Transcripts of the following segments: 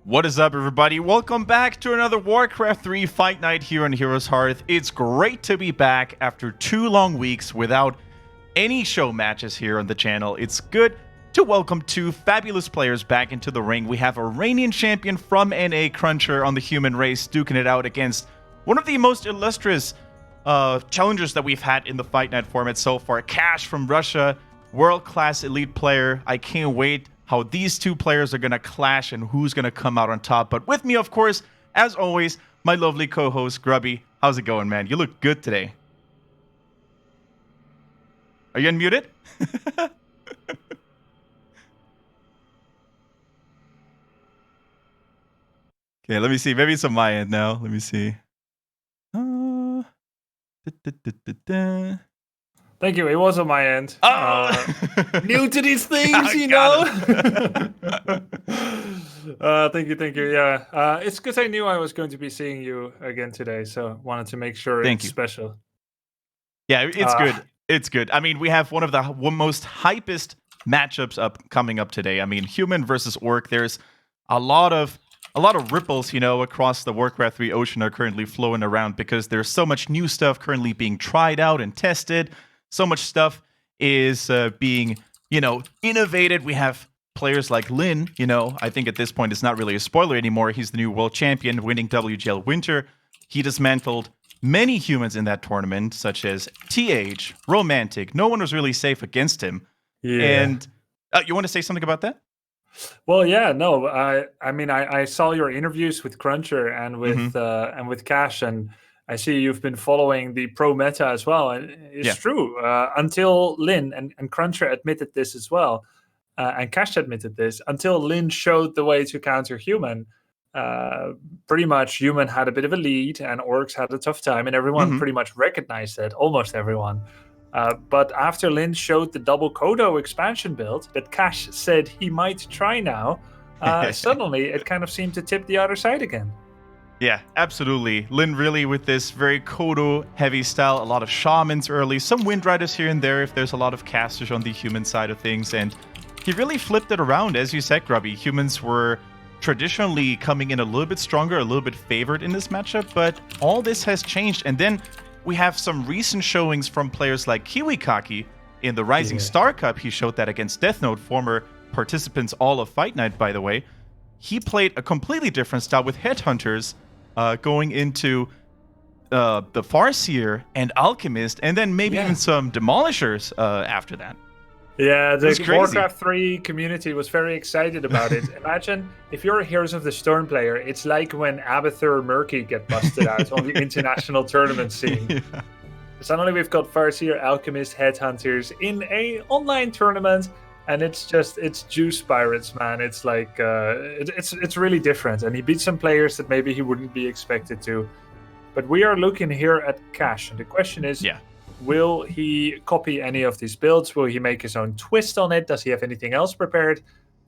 What is up, everybody? Welcome back to another Warcraft 3 Fight Night here on Heroes Hearth. It's great to be back after 2 long weeks without any show matches here on the channel. It's good to welcome 2 fabulous players back into the ring. We have a reigning champion from NA, CrunCher, on the human race, duking it out against one of the most illustrious challengers that we've had in the Fight Night format so far. Cash from Russia, world-class elite player. I can't wait how these 2 players are going to clash and who's going to come out on top. But with me, of course, as always, my lovely co-host, Grubby. How's it going, man? You look good today. Are you unmuted? Okay, let me see. Maybe it's on my end now. Let me see. Thank you. It was on my end. Oh! New to these things, you know. Thank you. Yeah, it's because I knew I was going to be seeing you again today, so wanted to make sure it's special. Yeah, it's good. It's good. I mean, we have one of the most hypest matchups coming up today. I mean, human versus orc. There's a lot of ripples, you know, across the Warcraft 3 ocean are currently flowing around because there's so much new stuff currently being tried out and tested. So much stuff is being, you know, innovated. We have players like Lin, you know, I think at this point it's not really a spoiler anymore. He's the new world champion, winning WGL Winter. He dismantled many humans in that tournament, such as TH, Romantic. No one was really safe against him. Yeah. And you want to say something about that? Well, yeah, no, I mean, I saw your interviews with CrunCher and with Cash, and I see you've been following the pro meta as well. And it's true. Until Lin and CrunCher admitted this as well, and Cash admitted this, until Lin showed the way to counter human, pretty much human had a bit of a lead and orcs had a tough time, and everyone pretty much recognized that, almost everyone. But after Lin showed the double Kodo expansion build that Cash said he might try now, suddenly it kind of seemed to tip the other side again. Yeah, absolutely. Lin really with this very Kodo-heavy style, a lot of shamans early, some wind riders here and there if there's a lot of casters on the human side of things, and he really flipped it around, as you said, Grubby. Humans were traditionally coming in a little bit stronger, a little bit favored in this matchup, but all this has changed, and then we have some recent showings from players like KiwiKaki in the Rising Star Cup. He showed that against Death Note, former participants all of Fight Night, by the way. He played a completely different style with Headhunters, going into the Farseer and Alchemist, and then maybe even some Demolishers after that. Yeah, the Warcraft 3 community was very excited about it. Imagine if you're a Heroes of the Storm player, it's like when Abathur Murky get busted out on the international tournament scene. Yeah. Suddenly we've got Farseer, Alchemist, Headhunters in a online tournament, and it's juice pirates, man. It's like it's really different, and he beat some players that maybe he wouldn't be expected to. But we are looking here at Cash, and the question is, will he copy any of these builds? Will he make his own twist on it? Does he have anything else prepared?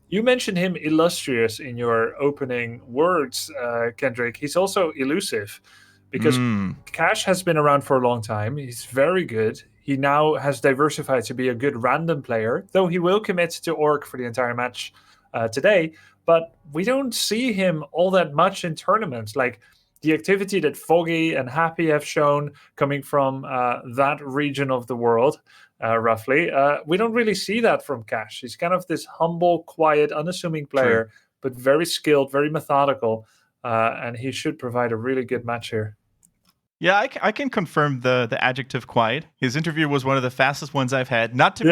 You mentioned him illustrious in your opening words, Kendric. He's also elusive because Cash has been around for a long time. He's very good. He now has diversified to be a good random player, though he will commit to Orc for the entire match today. But we don't see him all that much in tournaments. Like the activity that Foggy and Happy have shown coming from that region of the world, roughly, we don't really see that from Cash. He's kind of this humble, quiet, unassuming player, but very skilled, very methodical, and he should provide a really good match here. Yeah, I can confirm the adjective quiet. His interview was one of the fastest ones I've had. Not to be...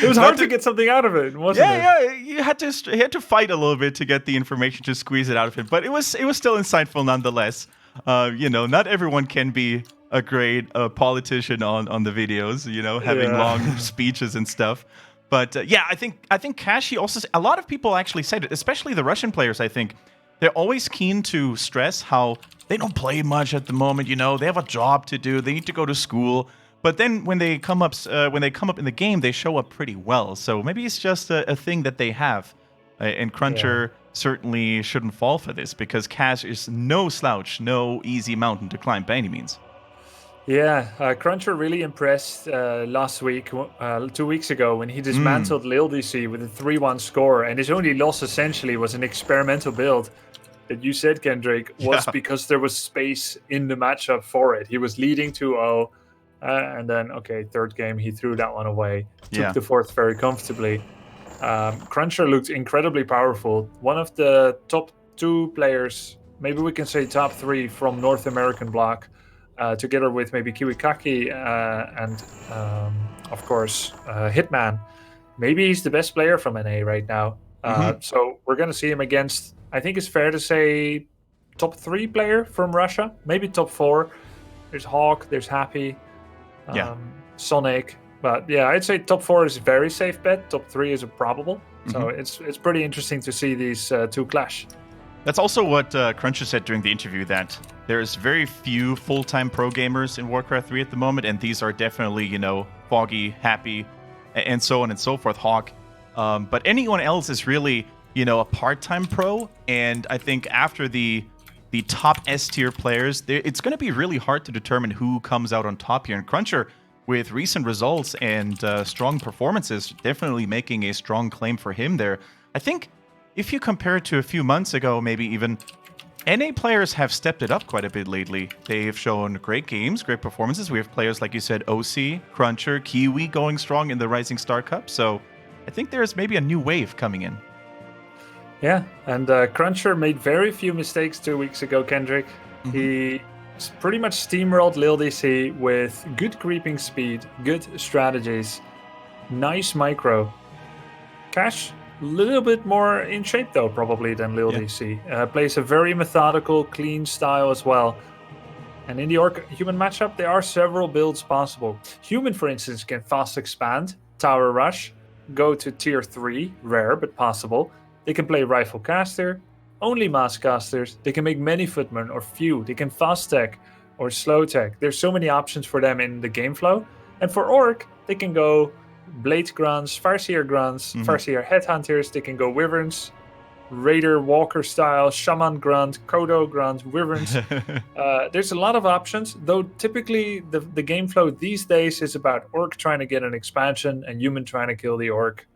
It was hard to get something out of it, wasn't it? Yeah, he had to fight a little bit to get the information to squeeze it out of him. But it was still insightful nonetheless. You know, not everyone can be a great politician on the videos, you know, having long speeches and stuff. But I think Cash, he also... A lot of people actually said it, especially the Russian players, I think. They're always keen to stress how they don't play much at the moment, you know. They have a job to do. They need to go to school. But then when they come up in the game, they show up pretty well. So maybe it's just a thing that they have. And CrunCher certainly shouldn't fall for this because Cash is no slouch, no easy mountain to climb by any means. Yeah, CrunCher really impressed last week, 2 weeks ago, when he dismantled Lil DC with a 3-1 score, and his only loss essentially was an experimental build that you said, Kendrick, was because there was space in the matchup for it. He was leading 2-0, and then, third game, he threw that one away, took the fourth very comfortably. CrunCher looked incredibly powerful. One of the top 2 players, maybe we can say top 3 from North American block, together with maybe Kiwikaki and, of course, Hitman. Maybe he's the best player from NA right now. So we're going to see him against, I think it's fair to say, top 3 player from Russia, maybe top 4. There's Hawk, there's Happy, Sonic. But yeah, I'd say top 4 is a very safe bet. Top 3 is a probable. So it's pretty interesting to see these 2 clash. That's also what CrunCher said during the interview, that there's very few full-time pro gamers in Warcraft 3 at the moment, and these are definitely, Foggy, Happy, and so on and so forth, Hawk. But anyone else is really, a part-time pro, and I think after the top S-tier players, it's going to be really hard to determine who comes out on top here. And CrunCher, with recent results and strong performances, definitely making a strong claim for him there. I think if you compare it to a few months ago, maybe even, NA players have stepped it up quite a bit lately. They've shown great games, great performances. We have players, like you said, OC, CrunCher, Kiwi going strong in the Rising Star Cup. So I think there's maybe a new wave coming in. Yeah, and CrunCher made very few mistakes 2 weeks ago, Kendrick. He pretty much steamrolled Lil DC with good creeping speed, good strategies, nice micro. Cash, a little bit more in shape, though, probably, than Lil DC. Plays a very methodical, clean style as well. And in the Orc-Human matchup, there are several builds possible. Human, for instance, can fast expand, Tower Rush, go to tier 3, rare but possible. They can play Rifle Caster, only Mass Casters. They can make many Footmen or few. They can fast tech or slow tech. There's so many options for them in the game flow. And for Orc, they can go Blade Grunts, Farseer Grunts, Farseer Headhunters. They can go Wyverns, Raider Walker style, Shaman Grunt, Kodo Grunt, Wyverns. There's a lot of options, though typically the game flow these days is about Orc trying to get an expansion and Human trying to kill the Orc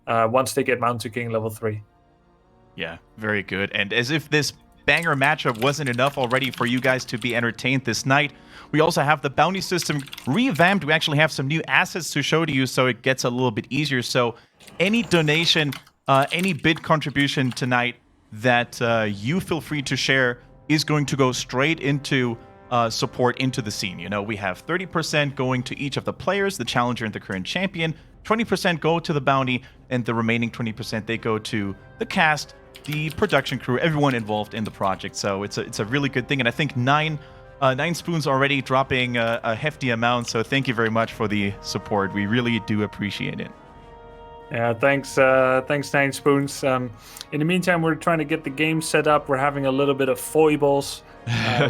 once they get Mountain King level 3. Yeah, very good. And as if this banger matchup wasn't enough already for you guys to be entertained this night, we also have the bounty system revamped. We actually have some new assets to show to you, so it gets a little bit easier. So any donation, any bid contribution tonight that you feel free to share is going to go straight into support into the scene. We have 30% going to each of the players, the challenger and the current champion, 20% go to the bounty, and the remaining 20% they go to the cast, the production crew, everyone involved in the project. So it's a really good thing, and I think nine spoons already dropping a hefty amount. So thank you very much for the support. We really do appreciate it. Yeah, thanks 9 spoons. In the meantime, we're trying to get the game set up. We're having a little bit of foibles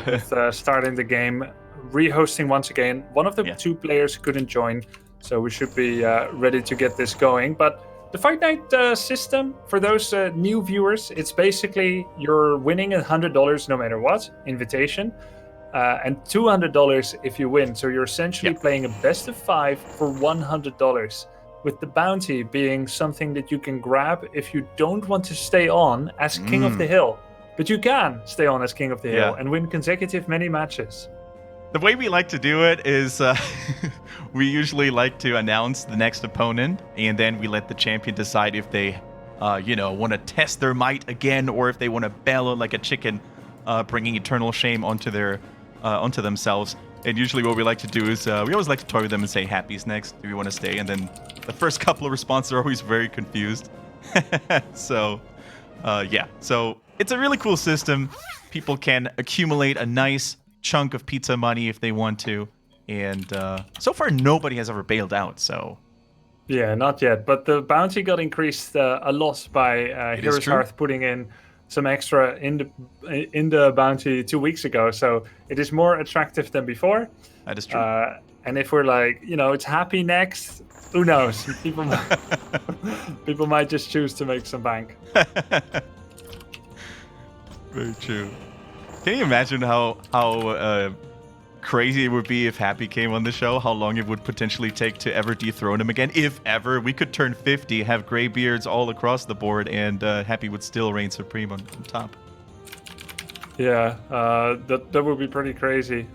with starting the game, re-hosting once again. One of the 2 players couldn't join, so we should be ready to get this going. But the Fight Night system, for those new viewers, it's basically you're winning $100 no matter what, invitation, and $200 if you win. So you're essentially playing a best of 5 for $100, with the bounty being something that you can grab if you don't want to stay on as King of the Hill. But you can stay on as King of the Hill and win consecutive many matches. The way we like to do it is we usually like to announce the next opponent, and then we let the champion decide if they, want to test their might again, or if they want to bellow like a chicken, bringing eternal shame onto themselves. And usually what we like to do is we always like to toy with them and say, "Happy's next. Do you want to stay?" And then the first couple of responses are always very confused. So it's a really cool system. People can accumulate a nice chunk of pizza money if they want to, and so far nobody has ever bailed out. So not yet, but the bounty got increased a lot by Heroes Hearth putting in some extra in the bounty 2 weeks ago, so it is more attractive than before. That is true. And if we're like, it's Happy next, who knows? People might just choose to make some bank. Very true. Can you imagine how crazy it would be if Happy came on the show, how long it would potentially take to ever dethrone him again, if ever. We could turn 50, have gray beards all across the board, and Happy would still reign supreme on top. Yeah, that would be pretty crazy.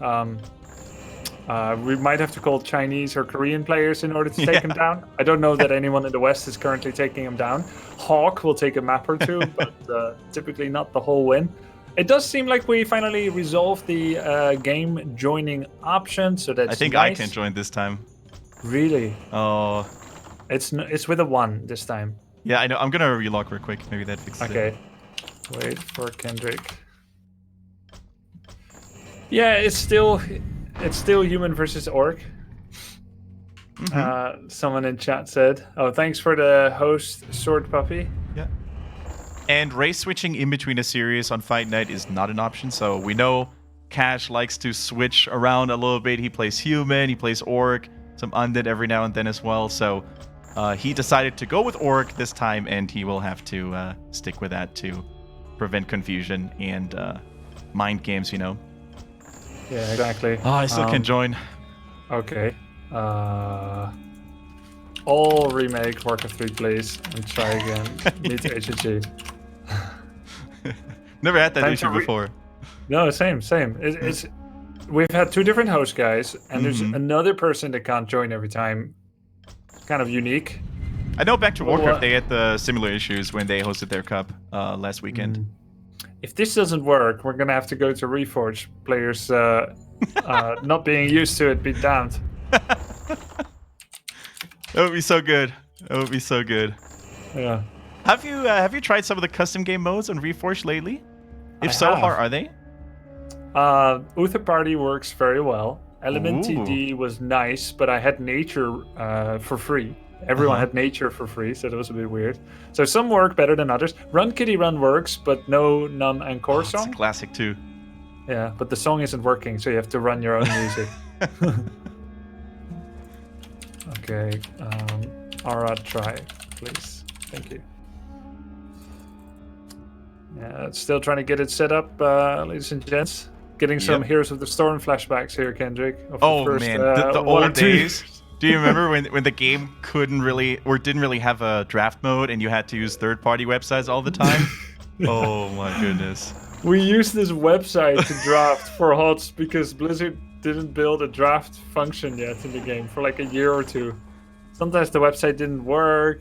We might have to call Chinese or Korean players in order to take him down. I don't know that anyone in the West is currently taking him down. Hawk will take a map or two, but typically not the whole win. It does seem like we finally resolved the game joining option, so that's I think nice. I can join this time. Really? Oh. It's with a 1 this time. Yeah, I know. I'm gonna relog real quick. Maybe that fixes it. Okay. Wait for Kendric. Yeah, it's still human versus orc. Someone in chat said. Oh, thanks for the host, Sword Puppy. Yeah. And race switching in between a series on Fight Night is not an option. So we know Cash likes to switch around a little bit. He plays human, he plays orc, some undead every now and then as well. So he decided to go with orc this time, and he will have to stick with that to prevent confusion and mind games, you know. Yeah, exactly. Oh, I still can join. Okay. All remake Warcraft 3, please, and try again. Meet HG. Never had that issue before. No, same. It's we've had 2 different host guys, and there's another person that can't join every time. Kind of unique. I know back to Warcraft, they had the similar issues when they hosted their cup last weekend. If this doesn't work, we're gonna have to go to Reforged. Players not being used to it, be damned. That would be so good. That would be so good. Yeah. Have you tried some of the custom game modes on Reforged lately? If so, how are they? Uther Party works very well. Element TD was nice, but I had nature for free. Everyone had nature for free, so that was a bit weird. So some work better than others. Run Kitty Run works, but no non-encore song. It's a classic too. Yeah, but the song isn't working, so you have to run your own music. Okay, Ara, try, please. Thank you. Yeah, still trying to get it set up, ladies and gents. Getting some Heroes of the Storm flashbacks here, Kendric. Man, the old days. Do you remember when the game didn't really have a draft mode and you had to use third-party websites all the time? Oh my goodness. We used this website to draft for HOTS because Blizzard didn't build a draft function yet in the game for like a year or 2. Sometimes the website didn't work.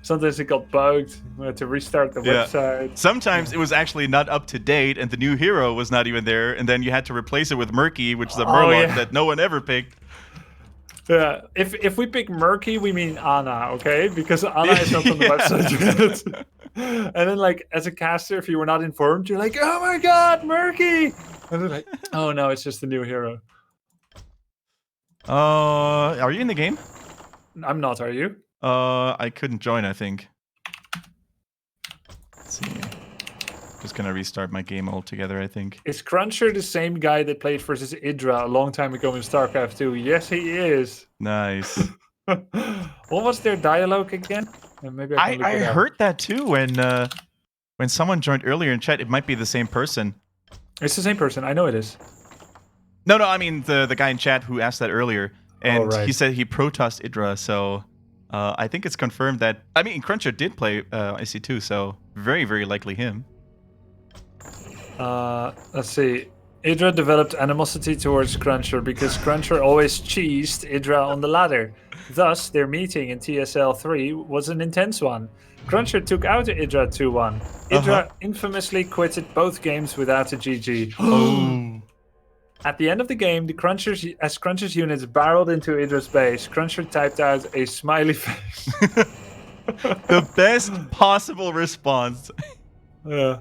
Sometimes it got bugged. We had to restart the website. Sometimes it was actually not up to date and the new hero was not even there, and then you had to replace it with Murky, which is a Murloc that no one ever picked. Yeah, if we pick Murky, we mean Ana, okay? Because Ana is not on the website yet. And then, like, as a caster, if you were not informed, you're like, oh my god, Murky! And then like, oh no, it's just a new hero. Are you in the game? I'm not, are you? I couldn't join, I think. Let's see. Just gonna restart my game altogether, I think. Is CrunCher the same guy that played versus Idra a long time ago in StarCraft 2? Yes, he is. Nice. What was their dialogue again? Maybe I heard that too when someone joined earlier in chat. It might be the same person. It's the same person. I know it is. No, I mean the guy in chat who asked that earlier, and he said he protossed Idra. So I think it's confirmed that. I mean, CrunCher did play IC2, so very, very likely him. Let's see. Idra developed animosity towards CrunCher because CrunCher always cheesed Idra on the ladder. Thus, their meeting in TSL 3 was an intense one. CrunCher took out Idra 2-1. Idra infamously quitted both games without a GG. Oh. At the end of the game, as CrunCher's units barreled into Idra's base, CrunCher typed out a smiley face. The best possible response. Yeah.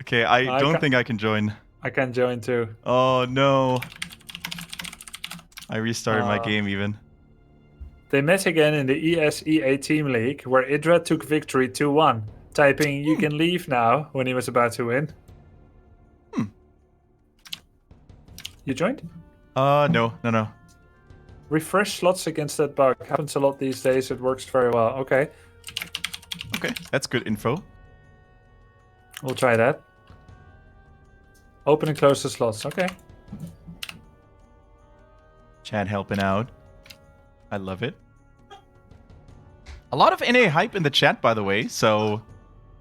Okay, I don't think I can join. I can join too. Oh no. I restarted my game even. They met again in the ESEA Team League, where Idra took victory 2-1, typing "You can leave now" when he was about to win. You joined? No. Refresh slots against that bug. Happens a lot these days. It works very well. Okay. Okay, that's good info. We'll try that. Open and close the slots. Okay. Chad helping out. I love it. A lot of NA hype in the chat, by the way. So,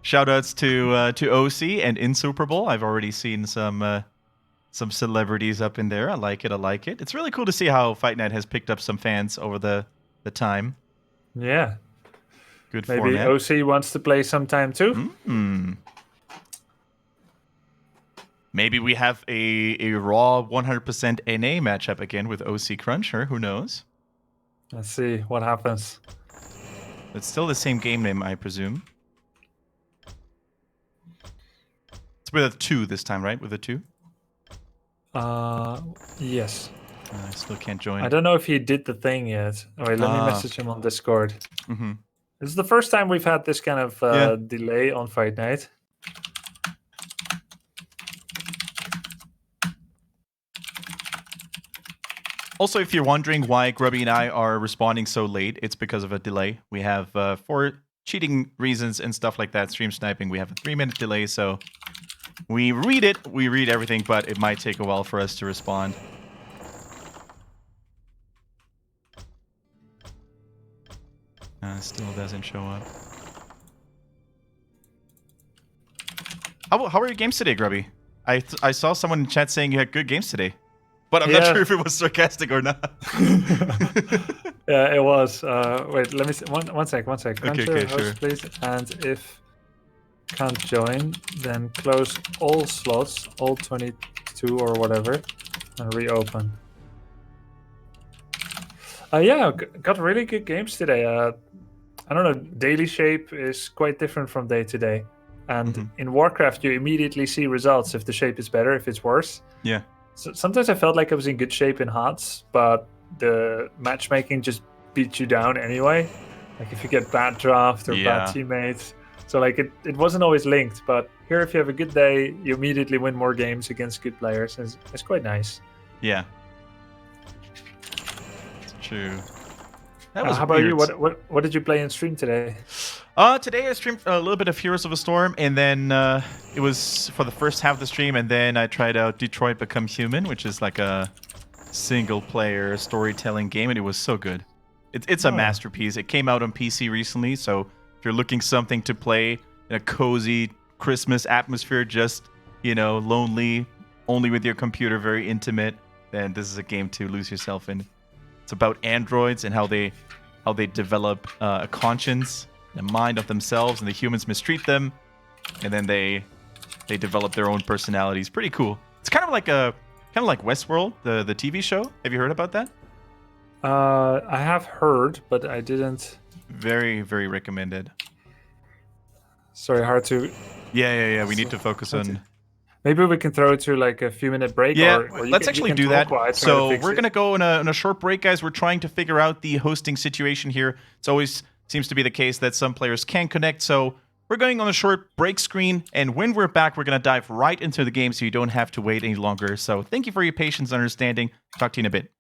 shoutouts to OC and Insuperable. I've already seen some celebrities up in there. I like it. I like it. It's really cool to see how Fight Night has picked up some fans over the time. Yeah. Good Maybe format. OC wants to play sometime too. Maybe we have a raw 100% NA matchup again with OC CrunCher. Who knows? Let's see what happens. It's still the same game name, I presume. It's with a 2 this time, right? With a 2? Yes. I still can't join. I don't know if he did the thing yet. Oh, wait, let me message him on Discord. Mm-hmm. This is the first time we've had this kind of delay on Fight Night. Also, if you're wondering why Grubby and I are responding so late, it's because of a delay. We have, for cheating reasons and stuff like that, stream sniping, we have a 3-minute delay, so we read everything, but it might take a while for us to respond. Still doesn't show up. How are your games today, Grubby? I saw someone in chat saying you had good games today. But I'm not sure if it was sarcastic or not. Yeah, it was. Wait, let me see. One sec. Okay, host, sure. please. And if can't join, then close all slots, all 22 or whatever, and reopen. Yeah, got really good games today. I don't know, daily shape is quite different from day to day. And in Warcraft, you immediately see results if the shape is better, if it's worse. Yeah. So sometimes I felt like I was in good shape in HOTS, but the matchmaking just beat you down anyway. Like if you get bad draft or bad teammates. So like it wasn't always linked, but here if you have a good day, you immediately win more games against good players. It's quite nice. Yeah. It's true. That was how about weird. you? What did you play in stream today? Today I streamed a little bit of Heroes of a Storm, and then it was for the first half of the stream, and then I tried out Detroit Become Human, which is like a single-player storytelling game, and it was so good. It's a masterpiece. It came out on PC recently, so if you're looking something to play in a cozy Christmas atmosphere, just, you know, lonely, only with your computer, very intimate, then this is a game to lose yourself in. It's about androids and how they develop a conscience, a mind of themselves, and the humans mistreat them, and then they develop their own personalities. Pretty cool. It's kind of like Westworld, the TV show. Have you heard about that? I have heard, but I didn't. Very, very recommended. Sorry, hard to. Yeah. We need to focus on. Maybe we can throw it to like a few minute break. Yeah, or let's actually do that. So we're going gonna go in a short break, guys. We're trying to figure out the hosting situation here. It's always seems to be the case that some players can't connect. So we're going on a short break screen, and when we're back, we're gonna dive right into the game, so you don't have to wait any longer. So thank you for your patience and understanding. Talk to you in a bit.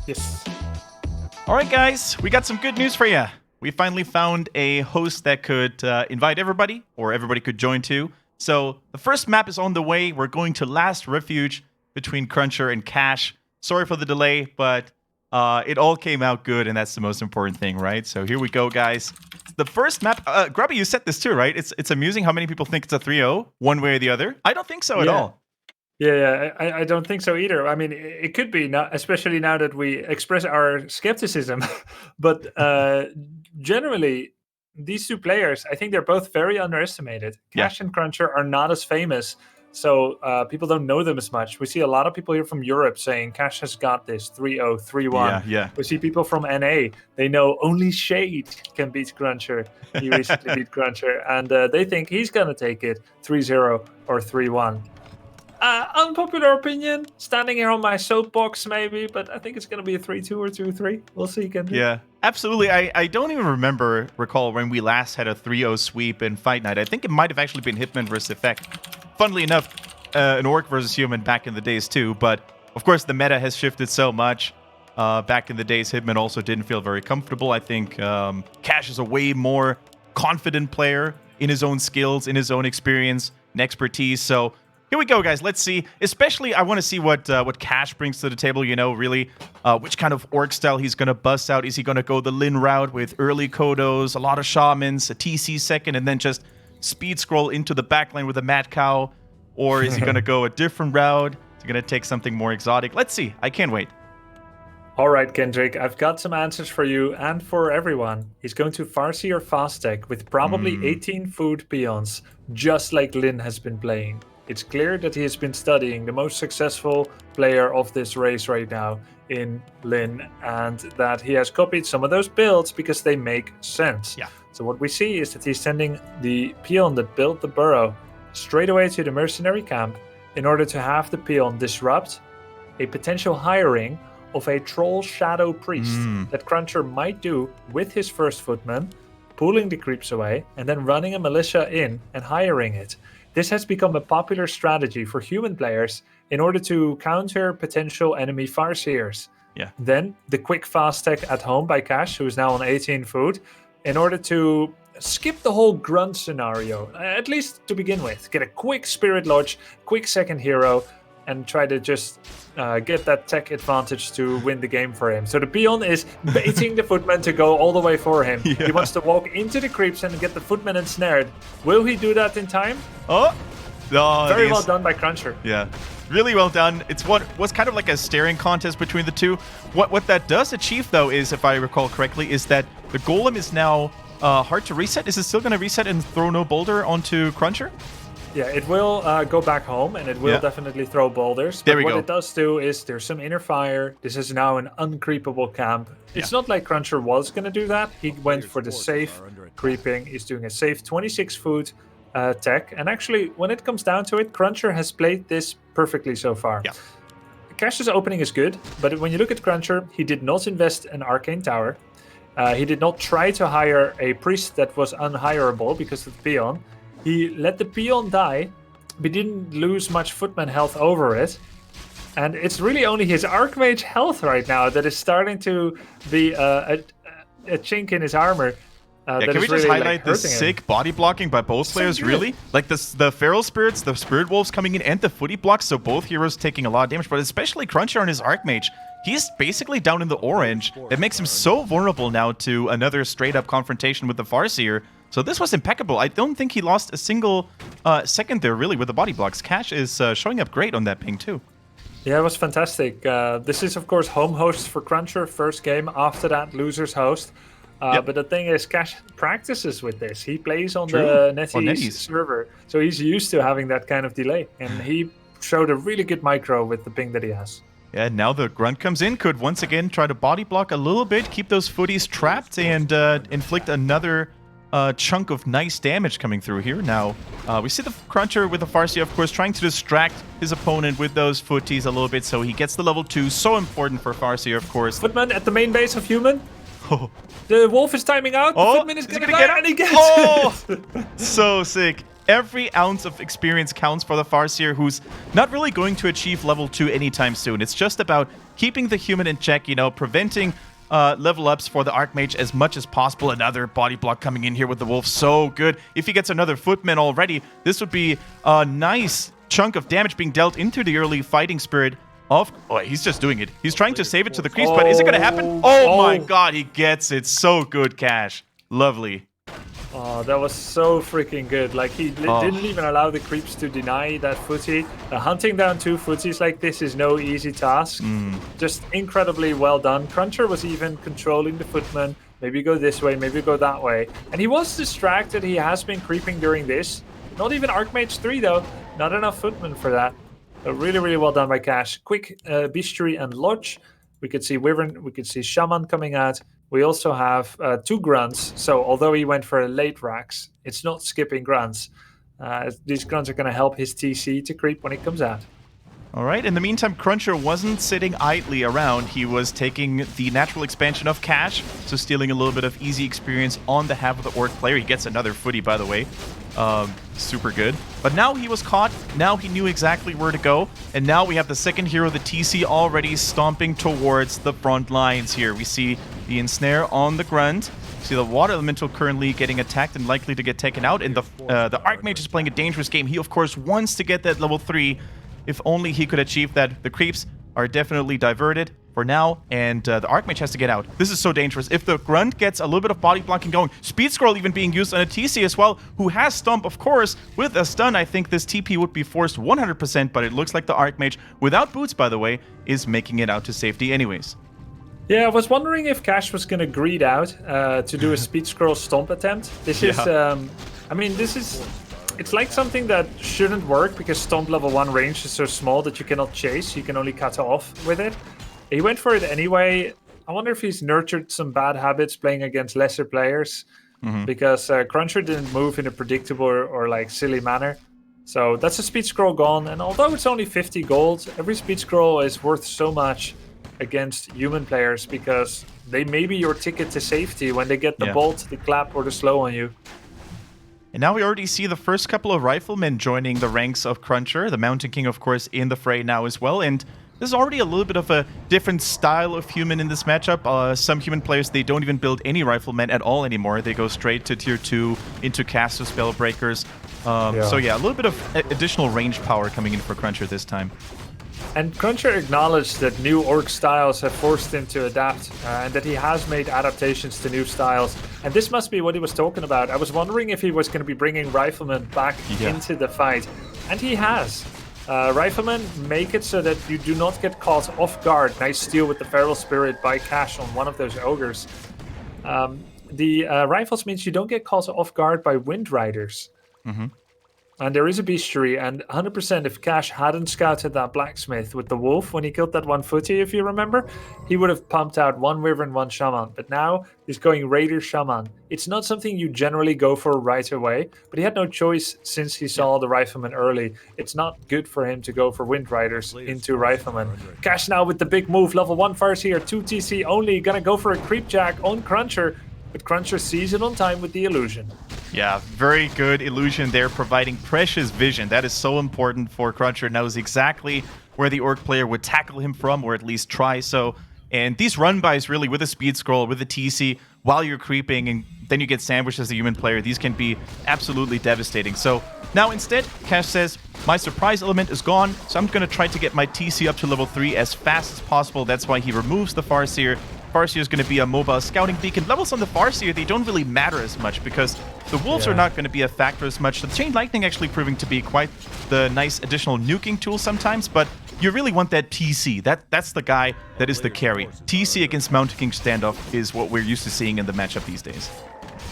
Yes. All right, guys, we got some good news for you. We finally found a host that could invite everybody, or everybody could join too. So the first map is on the way. We're going to Last Refuge between CrunCher and Cash. Sorry for the delay, but it all came out good, and that's the most important thing, right? So here we go, guys. The first map, Grubby, you said this too, right? It's amusing how many people think it's a 3-0, one way or the other. I don't think so at all. Yeah, I don't think so either. I mean, it could be, now, especially now that we express our skepticism. But generally, these two players, I think they're both very underestimated. Cash and CrunCher are not as famous, so people don't know them as much. We see a lot of people here from Europe saying Cash has got this 3-0, 3-1. Yeah. We see people from NA. They know only Shade can beat CrunCher. He recently beat CrunCher, and they think he's going to take it 3-0 or 3-1. Unpopular opinion, standing here on my soapbox maybe, but I think it's going to be a 3-2 or 2-3. We'll see, Kendrick. Yeah, absolutely. I don't even recall when we last had a 3-0 sweep in Fight Night. I think it might have actually been Hitman versus Effect. Funnily enough, an Orc versus Human back in the days too, but of course the meta has shifted so much. Back in the days, Hitman also didn't feel very comfortable. I think Cash is a way more confident player in his own skills, in his own experience and expertise, so here we go, guys. Let's see. Especially, I want to see what Cash brings to the table, you know, really. Which kind of Orc style he's going to bust out. Is he going to go the Lin route with early Kodos, a lot of Shamans, a TC second, and then just speed scroll into the backline with a Mad Cow? Or is he going to go a different route? Is he going to take something more exotic? Let's see. I can't wait. All right, Kendrick, I've got some answers for you and for everyone. He's going to Farseer Fastech with probably 18 food peons, just like Lin has been playing. It's clear that he has been studying the most successful player of this race right now in Lin, and that he has copied some of those builds because they make sense. Yeah. So what we see is that he's sending the peon that built the burrow straight away to the mercenary camp in order to have the peon disrupt a potential hiring of a troll shadow priest that CrunCher might do with his first footman, pulling the creeps away, and then running a militia in and hiring it. This has become a popular strategy for human players in order to counter potential enemy Farseers. Yeah. Then the quick fast tech at home by Cash, who is now on 18 food, in order to skip the whole grunt scenario, at least to begin with. Get a quick Spirit Lodge, quick second hero, and try to just get that tech advantage to win the game for him. So the peon is baiting the footman to go all the way for him. Yeah. He wants to walk into the creeps and get the footman ensnared. Will he do that in time? Oh, very well done by CrunCher. Yeah, really well done. It's what was kind of like a staring contest between the two. What that does achieve, though, is, if I recall correctly, is that the golem is now hard to reset. Is it still going to reset and throw no boulder onto CrunCher? Yeah, it will go back home, and it will definitely throw boulders. But what it does do is there's some inner fire. This is now an uncreepable camp. It's not like CrunCher was going to do that. He went for the safe creeping. He's doing a safe 26 foot tech. And actually, when it comes down to it, CrunCher has played this perfectly so far. Yeah. Cash's opening is good, but when you look at CrunCher, he did not invest an arcane tower. He did not try to hire a priest that was unhireable because of the peon. He let the peon die, but didn't lose much footman health over it. And it's really only his Archmage health right now that is starting to be a chink in his armor. Can we just highlight the sick body blocking by both players, really? Like the Feral Spirits, the Spirit Wolves coming in, and the footy blocks, so both heroes taking a lot of damage, but especially CrunCher on his Archmage. He's basically down in the orange. It makes him so vulnerable now to another straight-up confrontation with the Farseer. So this was impeccable. I don't think he lost a single second there, really, with the body blocks. Cash is showing up great on that ping, too. Yeah, it was fantastic. This is, of course, home host for CrunCher, first game. After that, losers host. But the thing is, Cash practices with this. He plays on the NetEase server, so he's used to having that kind of delay. And he showed a really good micro with the ping that he has. Yeah, now the Grunt comes in, could once again try to body block a little bit, keep those footies trapped, and inflict another chunk of nice damage coming through here. Now, we see the CrunCher with the Farseer, of course, trying to distract his opponent with those footies a little bit, so he gets the level 2. So important for Farseer, of course. Footman at the main base of Human. The wolf is timing out. The Footman is gonna die, and he gets it. So sick. Every ounce of experience counts for the Farseer, who's not really going to achieve level 2 anytime soon. It's just about keeping the human in check, you know, preventing level ups for the Archmage as much as possible. Another body block coming in here with the Wolf. So good. If he gets another Footman already, this would be a nice chunk of damage being dealt into the early fighting spirit of... Oh, he's just doing it. He's trying to save it to the creeps, but is it going to happen? Oh my god, he gets it. So good, Cash. Lovely. Oh, that was so freaking good. Like, he didn't even allow the creeps to deny that footy. Hunting down 2 footies like this is no easy task. Just incredibly well done. CrunCher was even controlling the footman. Maybe go this way, maybe go that way. And he was distracted. He has been creeping during this. Not even Archmage 3, though. Not enough footman for that. So really, really well done by Cash. Quick Bestiary and Lodge. We could see Wyvern, we could see Shaman coming out. We also have 2 grunts, so although he went for a late Rax, it's not skipping grunts. These grunts are going to help his TC to creep when he comes out. All right, in the meantime, CrunCher wasn't sitting idly around. He was taking the natural expansion of Cash, so stealing a little bit of easy experience on behalf of the Orc player. He gets another footy, by the way. Super good. But now he was caught, now he knew exactly where to go, and now we have the second hero, the TC, already stomping towards the front lines here. We see the Ensnare on the grunt. We see the Water Elemental currently getting attacked and likely to get taken out, and the Archmage is playing a dangerous game. He, of course, wants to get that level 3. If only he could achieve that. The creeps are definitely diverted for now, and the Archmage has to get out. This is so dangerous. If the Grunt gets a little bit of body blocking going, Speed Scroll even being used on a TC as well, who has Stomp, of course. With a stun, I think this TP would be forced 100%, but it looks like the Archmage, without boots, by the way, is making it out to safety anyways. Yeah, I was wondering if Cash was going to greed out to do a Speed Scroll Stomp attempt. This is, I mean, this is... It's like something that shouldn't work because Stomp level 1 range is so small that you cannot chase. You can only cut off with it. He went for it anyway. I wonder if he's nurtured some bad habits playing against lesser players because CrunCher didn't move in a predictable or like silly manner. So that's a Speed Scroll gone. And although it's only 50 gold, every Speed Scroll is worth so much against human players because they may be your ticket to safety when they get the bolt, the clap, or the slow on you. And now we already see the first couple of riflemen joining the ranks of CrunCher. The Mountain King, of course, in the fray now as well. And there's already a little bit of a different style of human in this matchup. Some human players, they don't even build any riflemen at all anymore. They go straight to tier 2 into caster Spellbreakers. So yeah, a little bit of additional range power coming in for CrunCher this time. And CrunCher acknowledged that new orc styles have forced him to adapt, and that he has made adaptations to new styles. And this must be what he was talking about. I was wondering if he was going to be bringing Riflemen back into the fight. And he has. Riflemen make it so that you do not get caught off guard. Nice steal with the Feral Spirit by Cash on one of those ogres. The rifles means you don't get caught off guard by Wind Riders. And there is a bestiary, and 100% if Cash hadn't scouted that blacksmith with the wolf when he killed that one footy, if you remember, he would have pumped out 1 wyvern, 1 shaman. But now he's going raider shaman. It's not something you generally go for right away, but he had no choice since he saw the rifleman early. It's not good for him to go for wind riders into rifleman. Cash now with the big move, level 1 Farseer, 2 TC only, gonna go for a creep jack on CrunCher. But CrunCher sees it on time with the illusion. Yeah, very good illusion there, providing precious vision. That is so important for CrunCher. Knows exactly where the orc player would tackle him from, or at least try so. And these run-bys really with a speed scroll, with a TC, while you're creeping, and then you get sandwiched as a human player, these can be absolutely devastating. So now instead, Cash says, my surprise element is gone, so I'm going to try to get my TC up to level 3 as fast as possible. That's why he removes the Farseer. Farseer is going to be a mobile scouting beacon. Levels on the Farseer, they don't really matter as much because the wolves are not going to be a factor as much. The Chain Lightning actually proving to be quite the nice additional nuking tool sometimes, but you really want that TC. That's the guy that is the carry. TC against Mountain King standoff is what we're used to seeing in the matchup these days.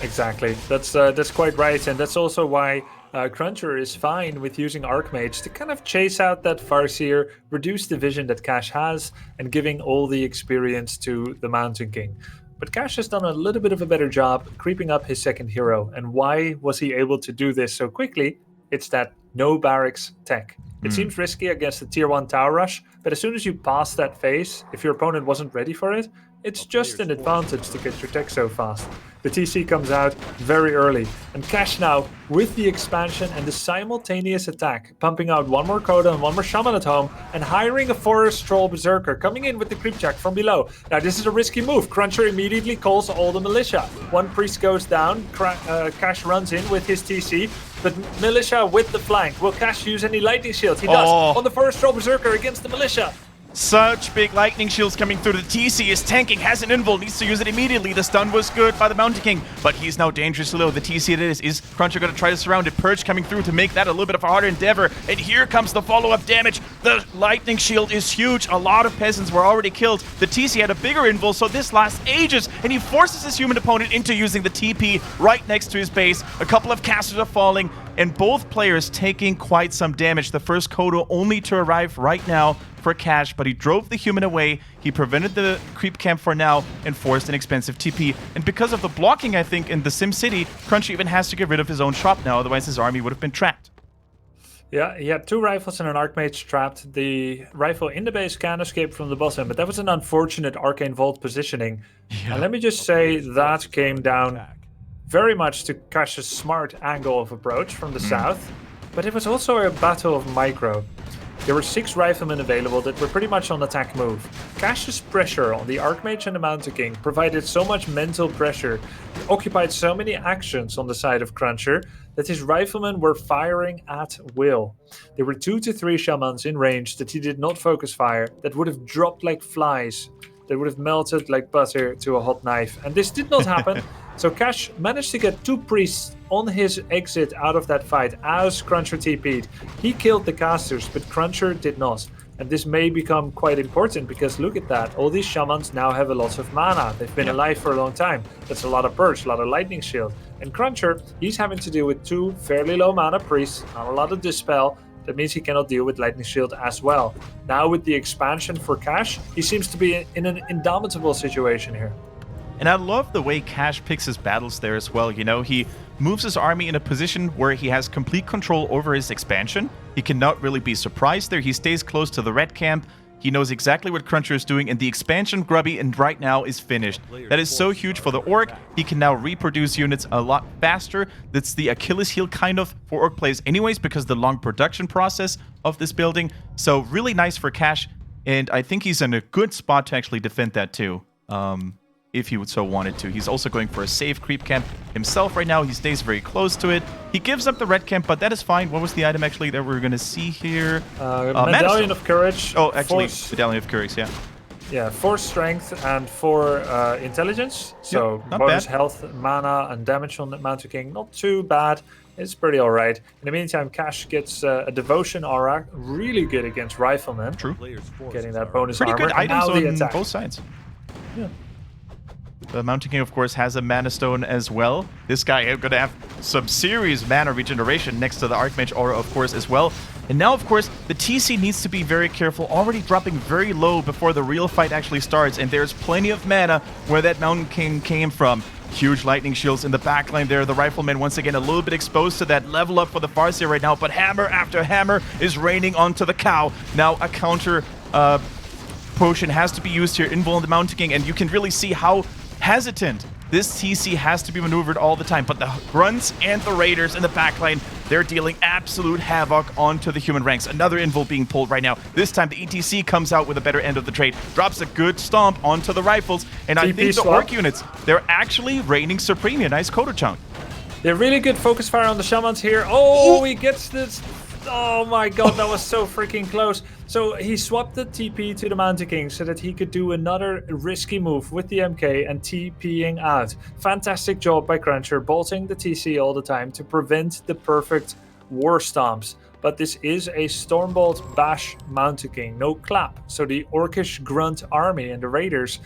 Exactly. That's quite right, and that's also why CrunCher is fine with using Archmage to kind of chase out that Farseer, reduce the vision that Cash has, and giving all the experience to the Mountain King. But Cash has done a little bit of a better job creeping up his second hero. And why was he able to do this so quickly? It's that no barracks tech. It seems risky against the tier 1 tower rush, but as soon as you pass that phase, if your opponent wasn't ready for it, it's just an advantage to get your tech so fast. The TC comes out very early. And Cash now, with the expansion and the simultaneous attack, pumping out one more Coda and one more Shaman at home, and hiring a Forest Troll Berserker, coming in with the creep check from below. Now this is a risky move. CrunCher immediately calls all the Militia. One Priest goes down, Cash runs in with his TC, but Militia with the flank. Will Cash use any Lightning Shields? He does, on the Forest Troll Berserker against the Militia. Such big lightning shields coming through. The TC is tanking, has an invul, needs to use it immediately. The stun was good by the Mountain King, but he's now dangerously low. The TC it is CrunCher going to try to surround it. Purge coming through to make that a little bit of a harder endeavor. And here comes the follow-up damage. The lightning shield is huge. A lot of peasants were already killed. The TC had a bigger invul, so this lasts ages, and he forces his human opponent into using the TP right next to his base. A couple of casters are falling, and both players taking quite some damage. The first Kodo only to arrive right now for Cash, but he drove the human away. He prevented the creep camp for now and forced an expensive TP. And because of the blocking, I think, in the Sim City, CrunCher even has to get rid of his own shop now, otherwise his army would have been trapped. Yeah, he had 2 rifles and an Archmage trapped. The rifle in the base can escape from the bottom, but that was an unfortunate Arcane Vault positioning. Yeah. And let me just say that came down very much to Cash's smart angle of approach from the south, but it was also a battle of micro. There were 6 riflemen available that were pretty much on attack move. Cash's pressure on the Archmage and the Mountain King provided so much mental pressure, occupied so many actions on the side of CrunCher, that his riflemen were firing at will. There were 2 to 3 shamans in range that he did not focus fire, that would have dropped like flies. They would have melted like butter to a hot knife. And this did not happen. So Cash managed to get 2 priests on his exit out of that fight as CrunCher TP'd. He killed the casters, but CrunCher did not. And this may become quite important because look at that. All these shamans now have a lot of mana. They've been alive for a long time. That's a lot of purge, a lot of lightning shield. And CrunCher, he's having to deal with 2 fairly low mana priests, not a lot of dispel. That means he cannot deal with Lightning Shield as well. Now with the expansion for Cash, he seems to be in an indomitable situation here. And I love the way Cash picks his battles there as well. You know, he moves his army in a position where he has complete control over his expansion. He cannot really be surprised there. He stays close to the red camp. He knows exactly what CrunCher is doing, and the expansion Grubby and right now is finished. That is so huge for the Orc. He can now reproduce units a lot faster. That's the Achilles heel kind of for Orc players anyways, because the long production process of this building. So really nice for Cash, and I think he's in a good spot to actually defend that too. If he would so wanted to. He's also going for a safe creep camp himself right now. He stays very close to it. He gives up the red camp, but that is fine. What was the item actually that we're going to see here? Medallion of Courage. Oh, actually, Medallion of Courage, yeah. Yeah, 4 strength and 4 intelligence. So yep, bonus bad. Health, mana, and damage on the Mountain King. Not too bad. It's pretty alright. In the meantime, Cash gets a Devotion Aura. Really good against Riflemen. True. Getting that bonus pretty armor. Good items on attack. both sides. Yeah. The Mountain King, of course, has a Mana Stone as well. This guy is going to have some serious mana regeneration next to the Archmage Aura, of course, as well. And now, of course, the TC needs to be very careful, already dropping very low before the real fight actually starts. And there's plenty of mana where that Mountain King came from. Huge lightning shields in the backline there. The Rifleman, once again, a little bit exposed to that level up for the Farseer right now. But hammer after hammer is raining onto the cow. Now a counter potion has to be used here, invul on the Mountain King. And you can really see how hesitant this TC has to be maneuvered all the time, but the Grunts and the Raiders in the backline, they're dealing absolute havoc onto the human ranks. Another invul being pulled right now. This time the ETC comes out with a better end of the trade, drops a good stomp onto the rifles, and I think the Orc units, they're actually reigning supreme here. Nice Kodo chunk. They're really good focus fire on the shamans here. Oh, he gets this. Oh my god, that was so freaking close. So he swapped the TP to the Mountain King so that he could do another risky move with the MK and TPing out. Fantastic job by CrunCher, bolting the TC all the time to prevent the perfect war stomps. But this is a Stormbolt Bash Mountain King, no clap. So the Orcish Grunt army and the Raiders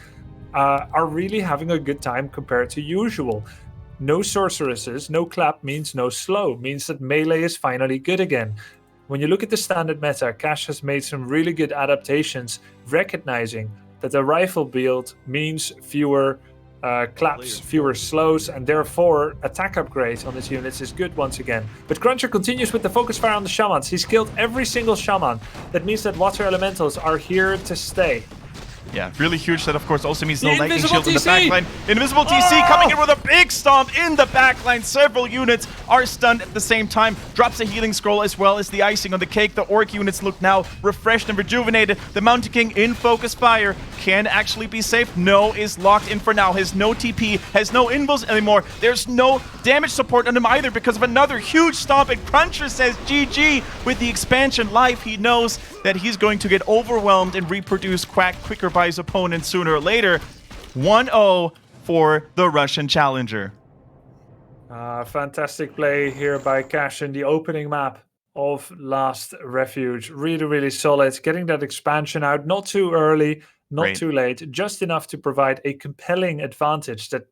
are really having a good time compared to usual. No sorceresses, no clap means no slow, means that melee is finally good again. When you look at the standard meta, Cash has made some really good adaptations, recognizing that the rifle build means fewer claps, fewer slows, and therefore attack upgrade on his units is good once again. But CrunCher continues with the focus fire on the shamans. He's killed every single shaman. That means that water elementals are here to stay. Yeah, really huge. That, of course, also means no The lightning invisible shield in the TC. backline. Invisible TC coming in with a big stomp in the backline. Several units are stunned at the same time. Drops a healing scroll as well as the icing on the cake. The orc units look now refreshed and rejuvenated. The Mountain King in focus fire. Can actually be safe. No is locked in for now. Has no TP. Has no invos anymore. There's no damage support on him either because of another huge stomp. And CrunCher says GG with the expansion live. He knows that he's going to get overwhelmed and reproduce Quack quicker by his opponent sooner or later. 1-0 for the Russian challenger. Fantastic play here by Cash in the opening map of last Refuge. Really, really solid. Getting that expansion out, not too early, not too late, just enough to provide a compelling advantage that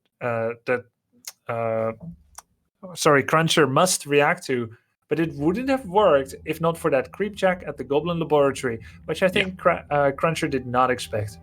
CrunCher must react to. But it wouldn't have worked if not for that creep check at the Goblin Laboratory, which I think CrunCher did not expect.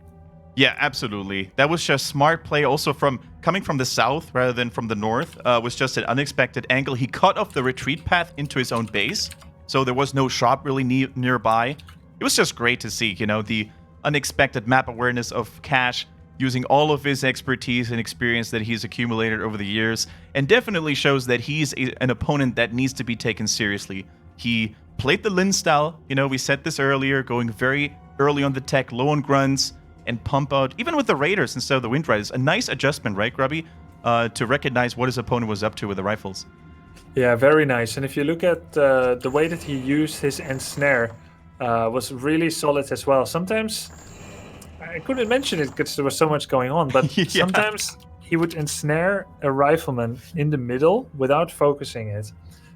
Yeah, absolutely. That was just smart play. Also, coming from the south rather than from the north, was just an unexpected angle. He cut off the retreat path into his own base, so there was no shop really nearby. It was just great to see, you know, the unexpected map awareness of Cash, using all of his expertise and experience that he's accumulated over the years, and definitely shows that he's an opponent that needs to be taken seriously. He played the Lin style, you know, we said this earlier, going very early on the tech, low on grunts, and pump out, even with the Raiders instead of the Wind Riders. A nice adjustment, right, Grubby? To recognize what his opponent was up to with the rifles. Yeah, very nice. And if you look at the way that he used his ensnare, was really solid as well. Sometimes, I couldn't mention it because there was so much going on, but sometimes he would ensnare a rifleman in the middle without focusing it.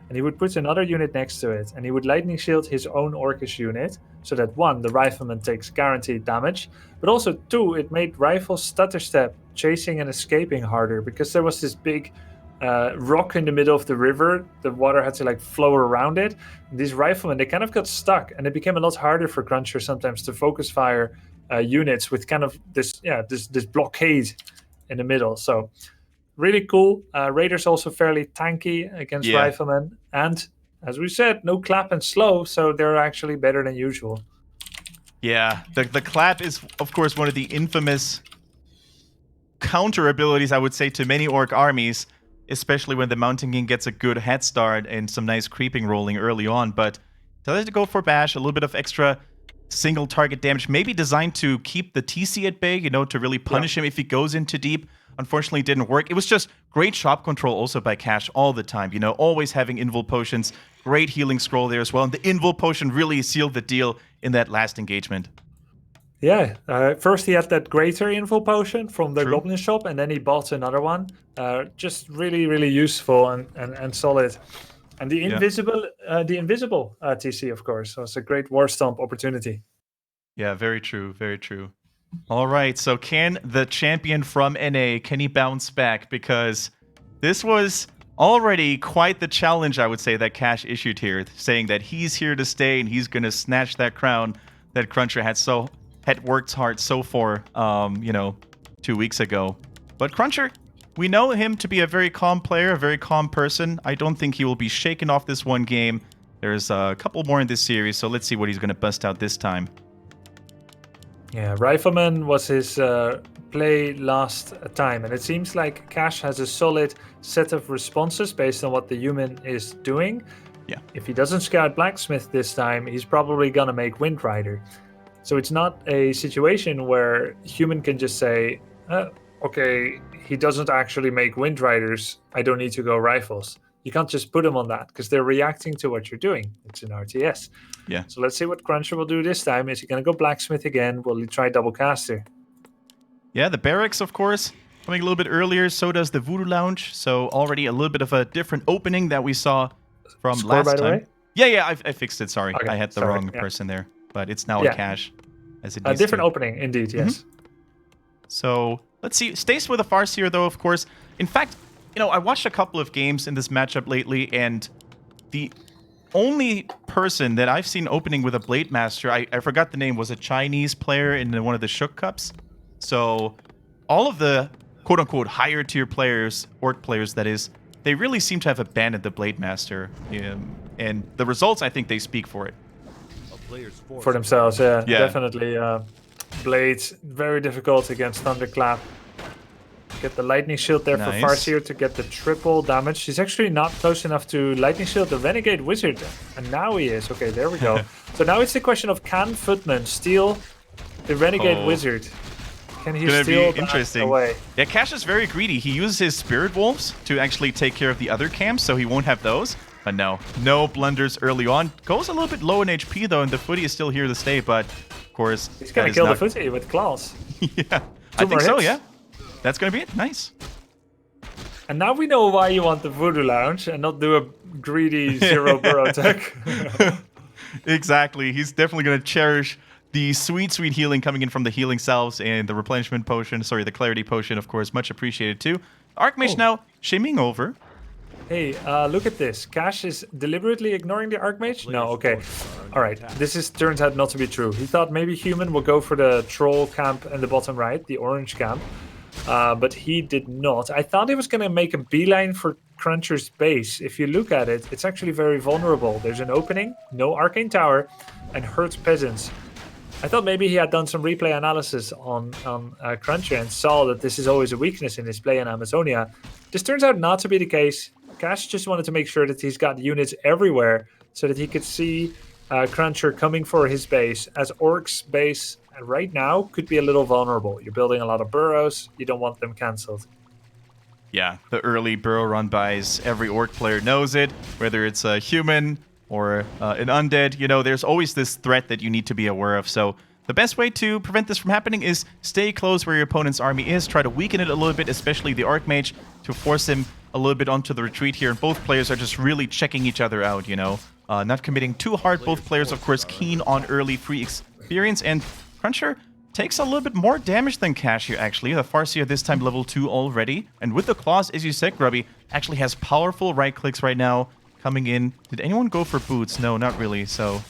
And he would put another unit next to it, and he would lightning shield his own Orcish unit, so that 1, the rifleman takes guaranteed damage, but also 2, it made rifles stutter step, chasing and escaping harder, because there was this big rock in the middle of the river. The water had to like flow around it. And these riflemen, they kind of got stuck, and it became a lot harder for CrunCher sometimes to focus fire units with kind of this blockade in the middle. So really cool. Raiders also fairly tanky against riflemen, and as we said, no clap and slow, so they're actually better than usual. Yeah, the clap is, of course, one of the infamous counter abilities, I would say, to many orc armies, especially when the Mountain King gets a good head start and some nice creeping rolling early on. But decided to go for bash, a little bit of extra single target damage, maybe designed to keep the TC at bay, you know, to really punish him if he goes into deep. Unfortunately, it didn't work. It was just great shop control also by Cash all the time, you know, always having invul potions. Great healing scroll there as well. And the invul potion really sealed the deal in that last engagement. Yeah, first he had that greater invul potion from the Goblin shop, and then he bought another one. Just really, really useful and solid. And the invisible TC, of course, was a great war stomp opportunity. Yeah, very true, very true. All right, so can the champion from NA, can he bounce back? Because this was already quite the challenge, I would say, that Cash issued here, saying that he's here to stay and he's going to snatch that crown that CrunCher had worked hard so for, 2 weeks ago. But CrunCher, we know him to be a very calm player, a very calm person. I don't think he will be shaken off this one game. There's a couple more in this series, so let's see what he's going to bust out this time. Yeah, Rifleman was his play last time, and it seems like Cash has a solid set of responses based on what the human is doing. Yeah. If he doesn't scout Blacksmith this time, he's probably gonna make Wind Rider. So it's not a situation where human can just say, okay, he doesn't actually make Wind Riders, I don't need to go rifles. You can't just put them on that because they're reacting to what you're doing. It's an RTS. Yeah. So let's see what CrunCher will do this time. Is he going to go Blacksmith again? Will he try Double Caster? Yeah, the Barracks, of course, coming a little bit earlier. So does the Voodoo Lounge. So already a little bit of a different opening that we saw from Score, last by the time. Way? Yeah, I fixed it. Sorry. Okay, I had the wrong person there. But it's now a Cash. As it a different opening, indeed, yes. So let's see. Stays with a farce here, though, of course. In fact, I watched a couple of games in this matchup lately, and the only person that I've seen opening with a Blade Master, I forgot the name, was a Chinese player in one of the Shook Cups. So all of the quote-unquote higher-tier players, orc players that is, they really seem to have abandoned the Blade Master. And the results, I think, they speak for it. For themselves, yeah. Definitely. blades. Very difficult against Thunderclap. Get the Lightning Shield there for Farseer to get the triple damage. He's actually not close enough to Lightning Shield the Renegade Wizard. And now he is. Okay, there we go. So now it's the question of, can Footman steal the Renegade Wizard? Can he steal that away? Yeah, Cash is very greedy. He uses his Spirit Wolves to actually take care of the other camps, so he won't have those. But no blunders early on. Goes a little bit low in HP, though, and the footy is still here to stay. But, of course, he's going to kill the footy with claws. Yeah, I think so, yeah. That's going to be it. Nice. And now we know why you want the Voodoo Lounge and not do a greedy zero burrow tech. Exactly. He's definitely going to cherish the sweet healing coming in from the healing salves and the replenishment potion. Sorry, the clarity potion, of course, much appreciated too. Archmage now shimming over. Hey, look at this. Cash is deliberately ignoring the Archmage? No, okay. Alright, this turns out not to be true. He thought maybe Human will go for the Troll camp in the bottom right, the orange camp. But he did not. I thought he was going to make a beeline for CrunCher's base. If you look at it, it's actually very vulnerable. There's an opening, no Arcane Tower, and hurts Peasants. I thought maybe he had done some replay analysis on CrunCher and saw that this is always a weakness in his play in Amazonia. This turns out not to be the case. Cash just wanted to make sure that he's got units everywhere so that he could see CrunCher coming for his base, as Orc's base right now could be a little vulnerable. You're building a lot of burrows. You don't want them cancelled. Yeah, the early burrow run buys, every Orc player knows it, whether it's a human or an undead. You know, there's always this threat that you need to be aware of. So the best way to prevent this from happening is stay close where your opponent's army is. Try to weaken it a little bit, especially the Archmage, to force him a little bit onto the retreat here. And both players are just really checking each other out, you know. Not committing too hard. Both players, of course, keen on early free experience. And CrunCher takes a little bit more damage than Cash here, actually. The Farseer this time level 2 already. And with the claws, as you said, Grubby, actually has powerful right clicks right now coming in. Did anyone go for boots? No, not really, so...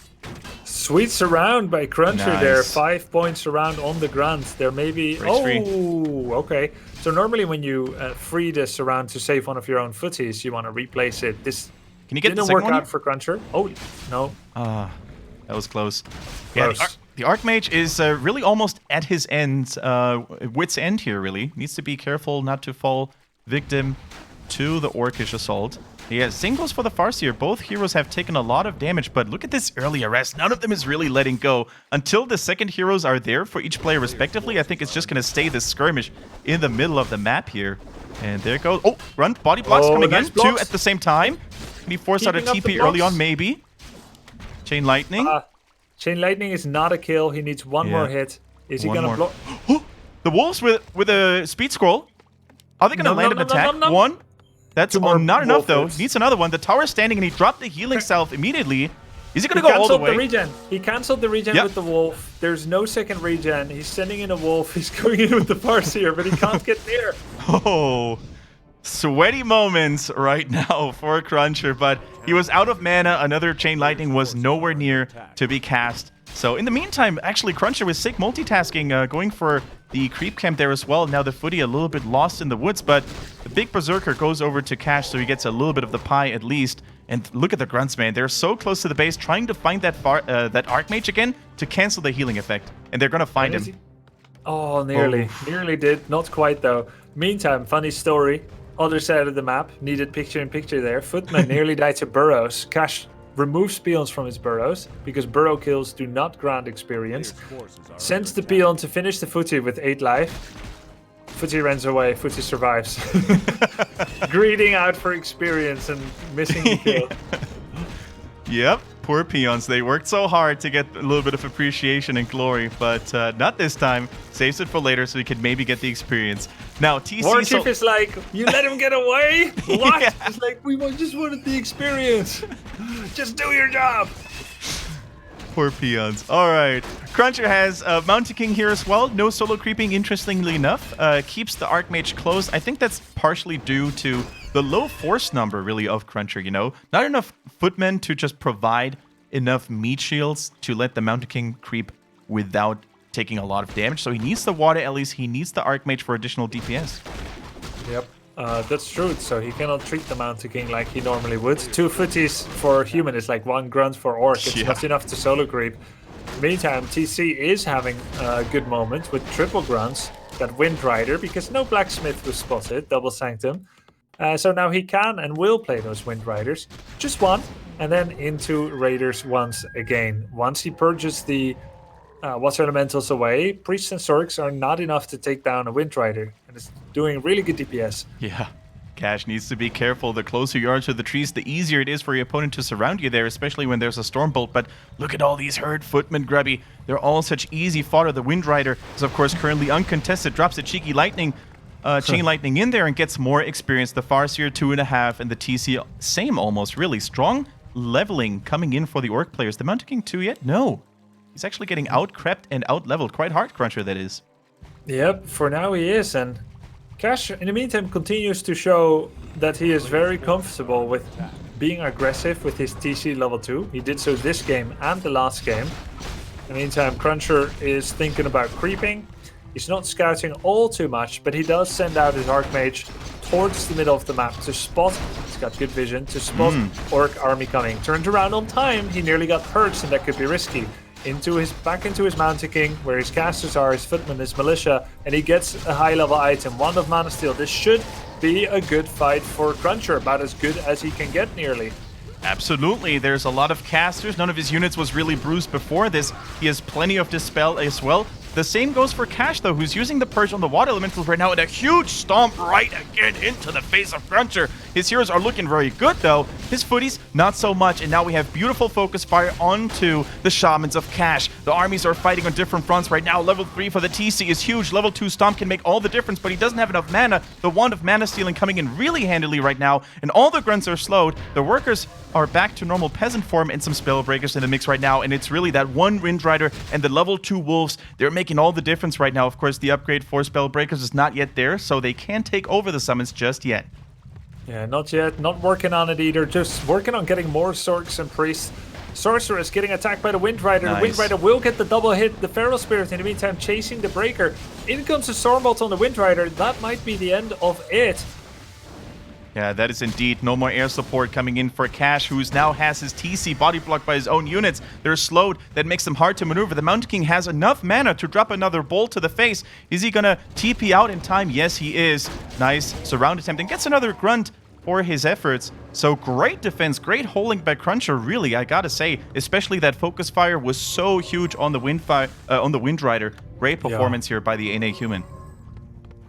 Sweet surround by CrunCher there. 5 points surround on the grunt. There may be... Okay. So normally when you free the surround to save one of your own footies, you want to replace it. This Can you get didn't work out for CrunCher. Oh, no. That was close. Yeah, the Archmage is really almost at his end, wit's end here, really. Needs to be careful not to fall victim to the Orcish Assault. Yeah, same goes for the Farseer. Both heroes have taken a lot of damage, but look at this early arrest. None of them is really letting go. Until the second heroes are there for each player respectively, I think it's just going to stay this skirmish in the middle of the map here. And there it goes. Oh, run, body blocks coming in. Blocks. 2 at the same time. Can he force out a TP early on? Maybe. Chain Lightning. Chain Lightning is not a kill. He needs one more hit. Is he going to block? The Wolves with a speed scroll. Are they going to land an attack? One. That's not enough, though. Needs another one. The tower's standing, and he dropped the healing salve immediately. Is he going to go all the way? He cancelled the regen with the Wolf. There's no second regen. He's sending in a Wolf. He's going in with the Farseer, but he can't get near. Oh, sweaty moments right now for CrunCher, but he was out of mana. Another Chain Lightning was nowhere near to be cast. So in the meantime, actually, CrunCher was sick multitasking, going for the creep camp there as well. Now the footy a little bit lost in the woods, but the big Berserker goes over to Cash, so he gets a little bit of the pie at least. And look at the grunts, man. They're so close to the base, trying to find that Archmage again to cancel the healing effect. And they're going to find him. Oh, nearly. Nearly did. Not quite, though. Meantime, funny story. Other side of the map. Needed picture-in-picture there. Footman nearly died to burrows. Cash removes peons from his burrows, because burrow kills do not grant experience. Sends the peon to finish the footy with 8 life. Footy runs away. Footy survives. Greeting out for experience and missing the kill. Yep, poor peons. They worked so hard to get a little bit of appreciation and glory, but not this time. Saves it for later so he could maybe get the experience. Now, TC... Warchief is like, you let him get away? What? Yeah. It's like, we just wanted the experience. Just do your job. Poor peons. All right. CrunCher has Mountain King here as well. No solo creeping, interestingly enough. Keeps the Archmage close. I think that's partially due to the low force number, really, of CrunCher, you know? Not enough footmen to just provide enough meat shields to let the Mountain King creep without taking a lot of damage. So he needs the Water Ellies. He needs the Archmage for additional DPS. Yep. That's true. So he cannot treat the Mountain King like he normally would. 2 footies for human is like 1 grunt for Orc. It's not enough to solo creep. Meantime, TC is having a good moment with triple grunts, that Wind Rider, because no Blacksmith was spotted, double Sanctum. So now he can and will play those Wind Riders. Just one, and then into Raiders once again. Once he purges the Water Elementals away, Priests and Sorks are not enough to take down a Wind Rider. And it's doing really good DPS. Yeah. Cash needs to be careful. The closer you are to the trees, the easier it is for your opponent to surround you there, especially when there's a Stormbolt. But look at all these Herd Footmen, Grubby. They're all such easy fodder. The Wind Rider is, of course, currently uncontested. Drops a cheeky lightning, chain lightning in there and gets more experience. The Farseer 2.5 and the TC same almost. Really strong leveling coming in for the Orc players. The Mountain King 2 yet? No. He's actually getting out-crept and out-leveled. Quite hard, CrunCher, that is. Yep, for now he is. And Cash, in the meantime, continues to show that he is very comfortable with being aggressive with his TC level 2. He did so this game and the last game. In the meantime, CrunCher is thinking about creeping. He's not scouting all too much, but he does send out his Archmage towards the middle of the map to spot. He's got good vision to spot Orc army coming. Turned around on time. He nearly got hurt, and that could be risky. Back into his Mountain King, where his casters are, his footmen, his militia, and he gets a high-level item, Wand of Mana Steel. This should be a good fight for CrunCher, about as good as he can get nearly. Absolutely, there's a lot of casters. None of his units was really bruised before this. He has plenty of Dispel as well. The same goes for Cash, though, who's using the Purge on the Water Elementals right now, and a huge stomp right again into the face of CrunCher. His heroes are looking very good, though. His footies, not so much, and now we have beautiful focus fire onto the Shamans of Cash. The armies are fighting on different fronts right now. Level 3 for the TC is huge. Level 2 Stomp can make all the difference, but he doesn't have enough mana. The Wand of Mana Stealing coming in really handily right now, and all the grunts are slowed. The workers are back to normal peasant form and some Spellbreakers in the mix right now, and it's really that one Wind Rider and the level 2 Wolves. They're making all the difference right now. Of course, the upgrade for Spellbreakers is not yet there, so they can't take over the summons just yet. Yeah, not yet. Not working on it either. Just working on getting more Sorks and Priests. Sorcerer is getting attacked by the Wind Rider. Nice. The Wind Rider will get the double hit. The Feral Spirit, in the meantime, chasing the Breaker. In comes the Stormbolt on the Wind Rider. That might be the end of it. Yeah, that is indeed no more air support coming in for Cash, who now has his TC body blocked by his own units. They're slowed. That makes them hard to maneuver. The Mountain King has enough mana to drop another bolt to the face. Is he gonna TP out in time? Yes, he is. Nice surround attempt and gets another grunt for his efforts. So great defense, great holding by CrunCher, really, I gotta say. Especially that focus fire was so huge on the Wind Rider. Great performance here by the NA human.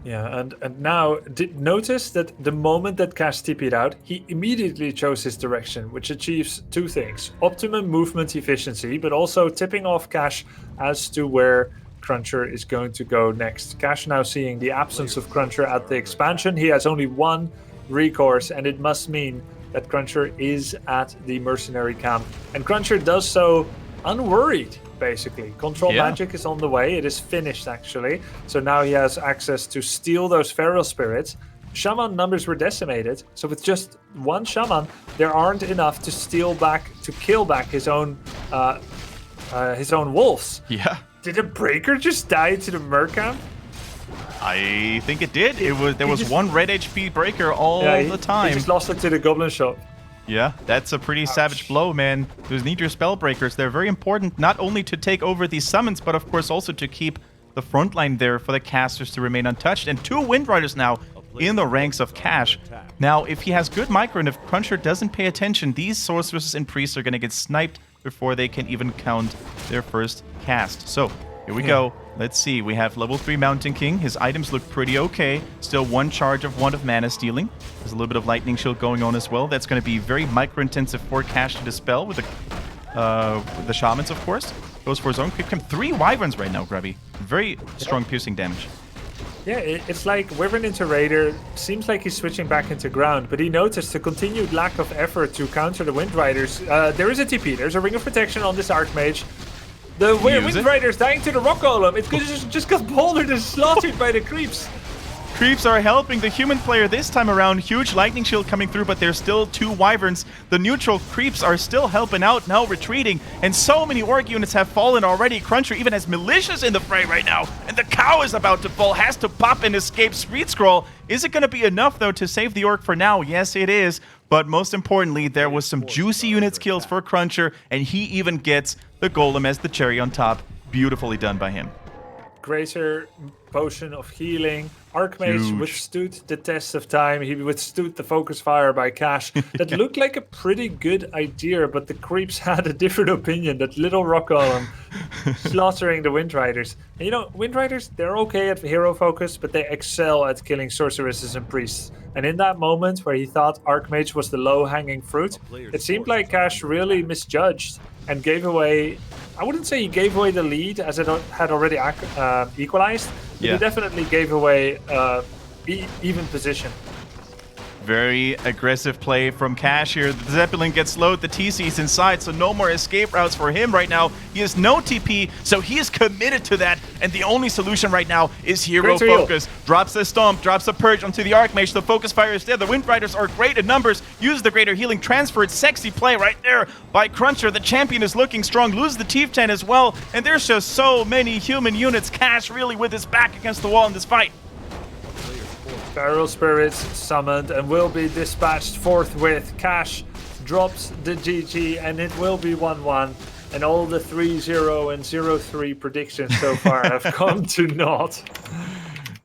Yeah, and now, notice that the moment that Cash TP'd out, he immediately chose his direction, which achieves two things. Optimum movement efficiency, but also tipping off Cash as to where CrunCher is going to go next. Cash now seeing the absence of CrunCher at the expansion. He has only one recourse, and it must mean that CrunCher is at the mercenary camp. And CrunCher does so unworried, basically. Control magic is on the way. It is finished, actually. So now he has access to steal those Feral Spirits. Shaman numbers were decimated, so with just one Shaman, there aren't enough to steal back, to kill back his own wolves. Yeah. Did a Breaker just die to the Mercamp? I think it did. There was one red HP Breaker all the time. He just lost it to the Goblin Shop. Yeah, that's a pretty savage blow, man. Those need your Spellbreakers. They're very important, not only to take over these summons, but of course also to keep the front line there for the casters to remain untouched. And two Wind Riders now in the ranks of Cash. Now, if he has good micro and if CrunCher doesn't pay attention, these Sorceresses and Priests are going to get sniped before they can even count their first cast. So, here we go. Let's see. We have level 3 Mountain King. His items look pretty okay. Still one charge of Wand of Mana Stealing. There's a little bit of Lightning Shield going on as well. That's going to be very micro-intensive for Cash to dispel with the Shamans, of course. Goes for his own quick cam. 3 Wyverns right now, Grubby. Very strong piercing damage. Yeah, it's like Wyvern into Raider. Seems like he's switching back into ground, but he noticed the continued lack of effort to counter the Wind Riders. There is a TP. There's a Ring of Protection on this Archmage. The Wind Rider's dying to the Rock Golem. It just got bouldered and slaughtered by the creeps. creeps are helping the human player this time around. Huge lightning shield coming through, but there's still 2 wyverns. The neutral creeps are still helping out, now retreating, and so many orc units have fallen already. CrunCher even has militias in the fray right now, and the cow is about to fall, has to pop and escape Speed Scroll. Is it going to be enough, though, to save the orc for now? Yes, it is. But most importantly, there was some juicy units kills for CrunCher, and he even gets the golem as the cherry on top. Beautifully done by him. Greater potion of healing. Archmage withstood the test of time. He withstood the focus fire by Cash. That looked like a pretty good idea, but the creeps had a different opinion. That little rock golem slaughtering the Wind Riders. And you know, Wind Riders, they're okay at hero focus, but they excel at killing sorceresses and priests. And in that moment where he thought Archmage was the low-hanging fruit, it seemed like Cash really misjudged and gave away... I wouldn't say he gave away the lead, as it had already equalized, but he definitely gave away even position. Very aggressive play from Cash here. The Zeppelin gets slowed, the TC is inside, so no more escape routes for him right now. He has no TP, so he is committed to that, and the only solution right now is hero focus. Drops the Stomp, drops the Purge onto the Archmage, the Focus Fire is there. The Wind Riders are great in numbers, use the greater healing, transferred, sexy play right there by CrunCher. The champion is looking strong, loses the Chieftain as well, and there's just so many human units. Cash really with his back against the wall in this fight. Feral Spirits summoned and will be dispatched forthwith. Cash drops the GG and it will be 1-1. And all the 3-0 and 0-3 predictions so far have come to naught.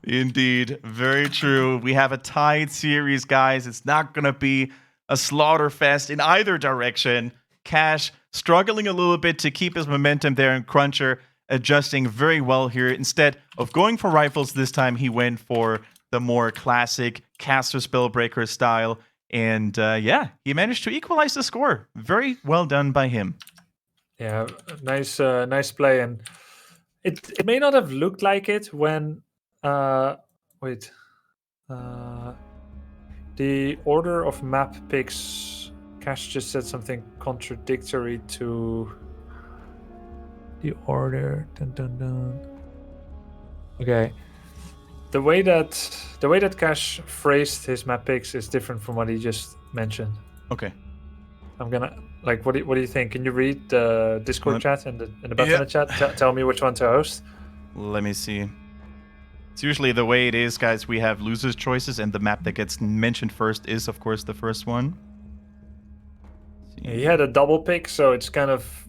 Indeed, very true. We have a tied series, guys. It's not going to be a slaughter fest in either direction. Cash struggling a little bit to keep his momentum there, and CrunCher adjusting very well here. Instead of going for rifles this time, he went for the more classic caster spellbreaker style. And yeah, he managed to equalize the score. Very well done by him. Yeah, nice play. And it may not have looked like it when... the order of map picks... Cash just said something contradictory to the order. Dun, dun, dun. Okay. The way that Cash phrased his map picks is different from what he just mentioned. Okay. I'm gonna what do you think? Can you read the Discord chat and the Battle.net chat? Tell me which one to host. Let me see. It's usually the way it is, guys. We have losers' choices, and the map that gets mentioned first is, of course, the first one. Yeah, he had a double pick, so it's kind of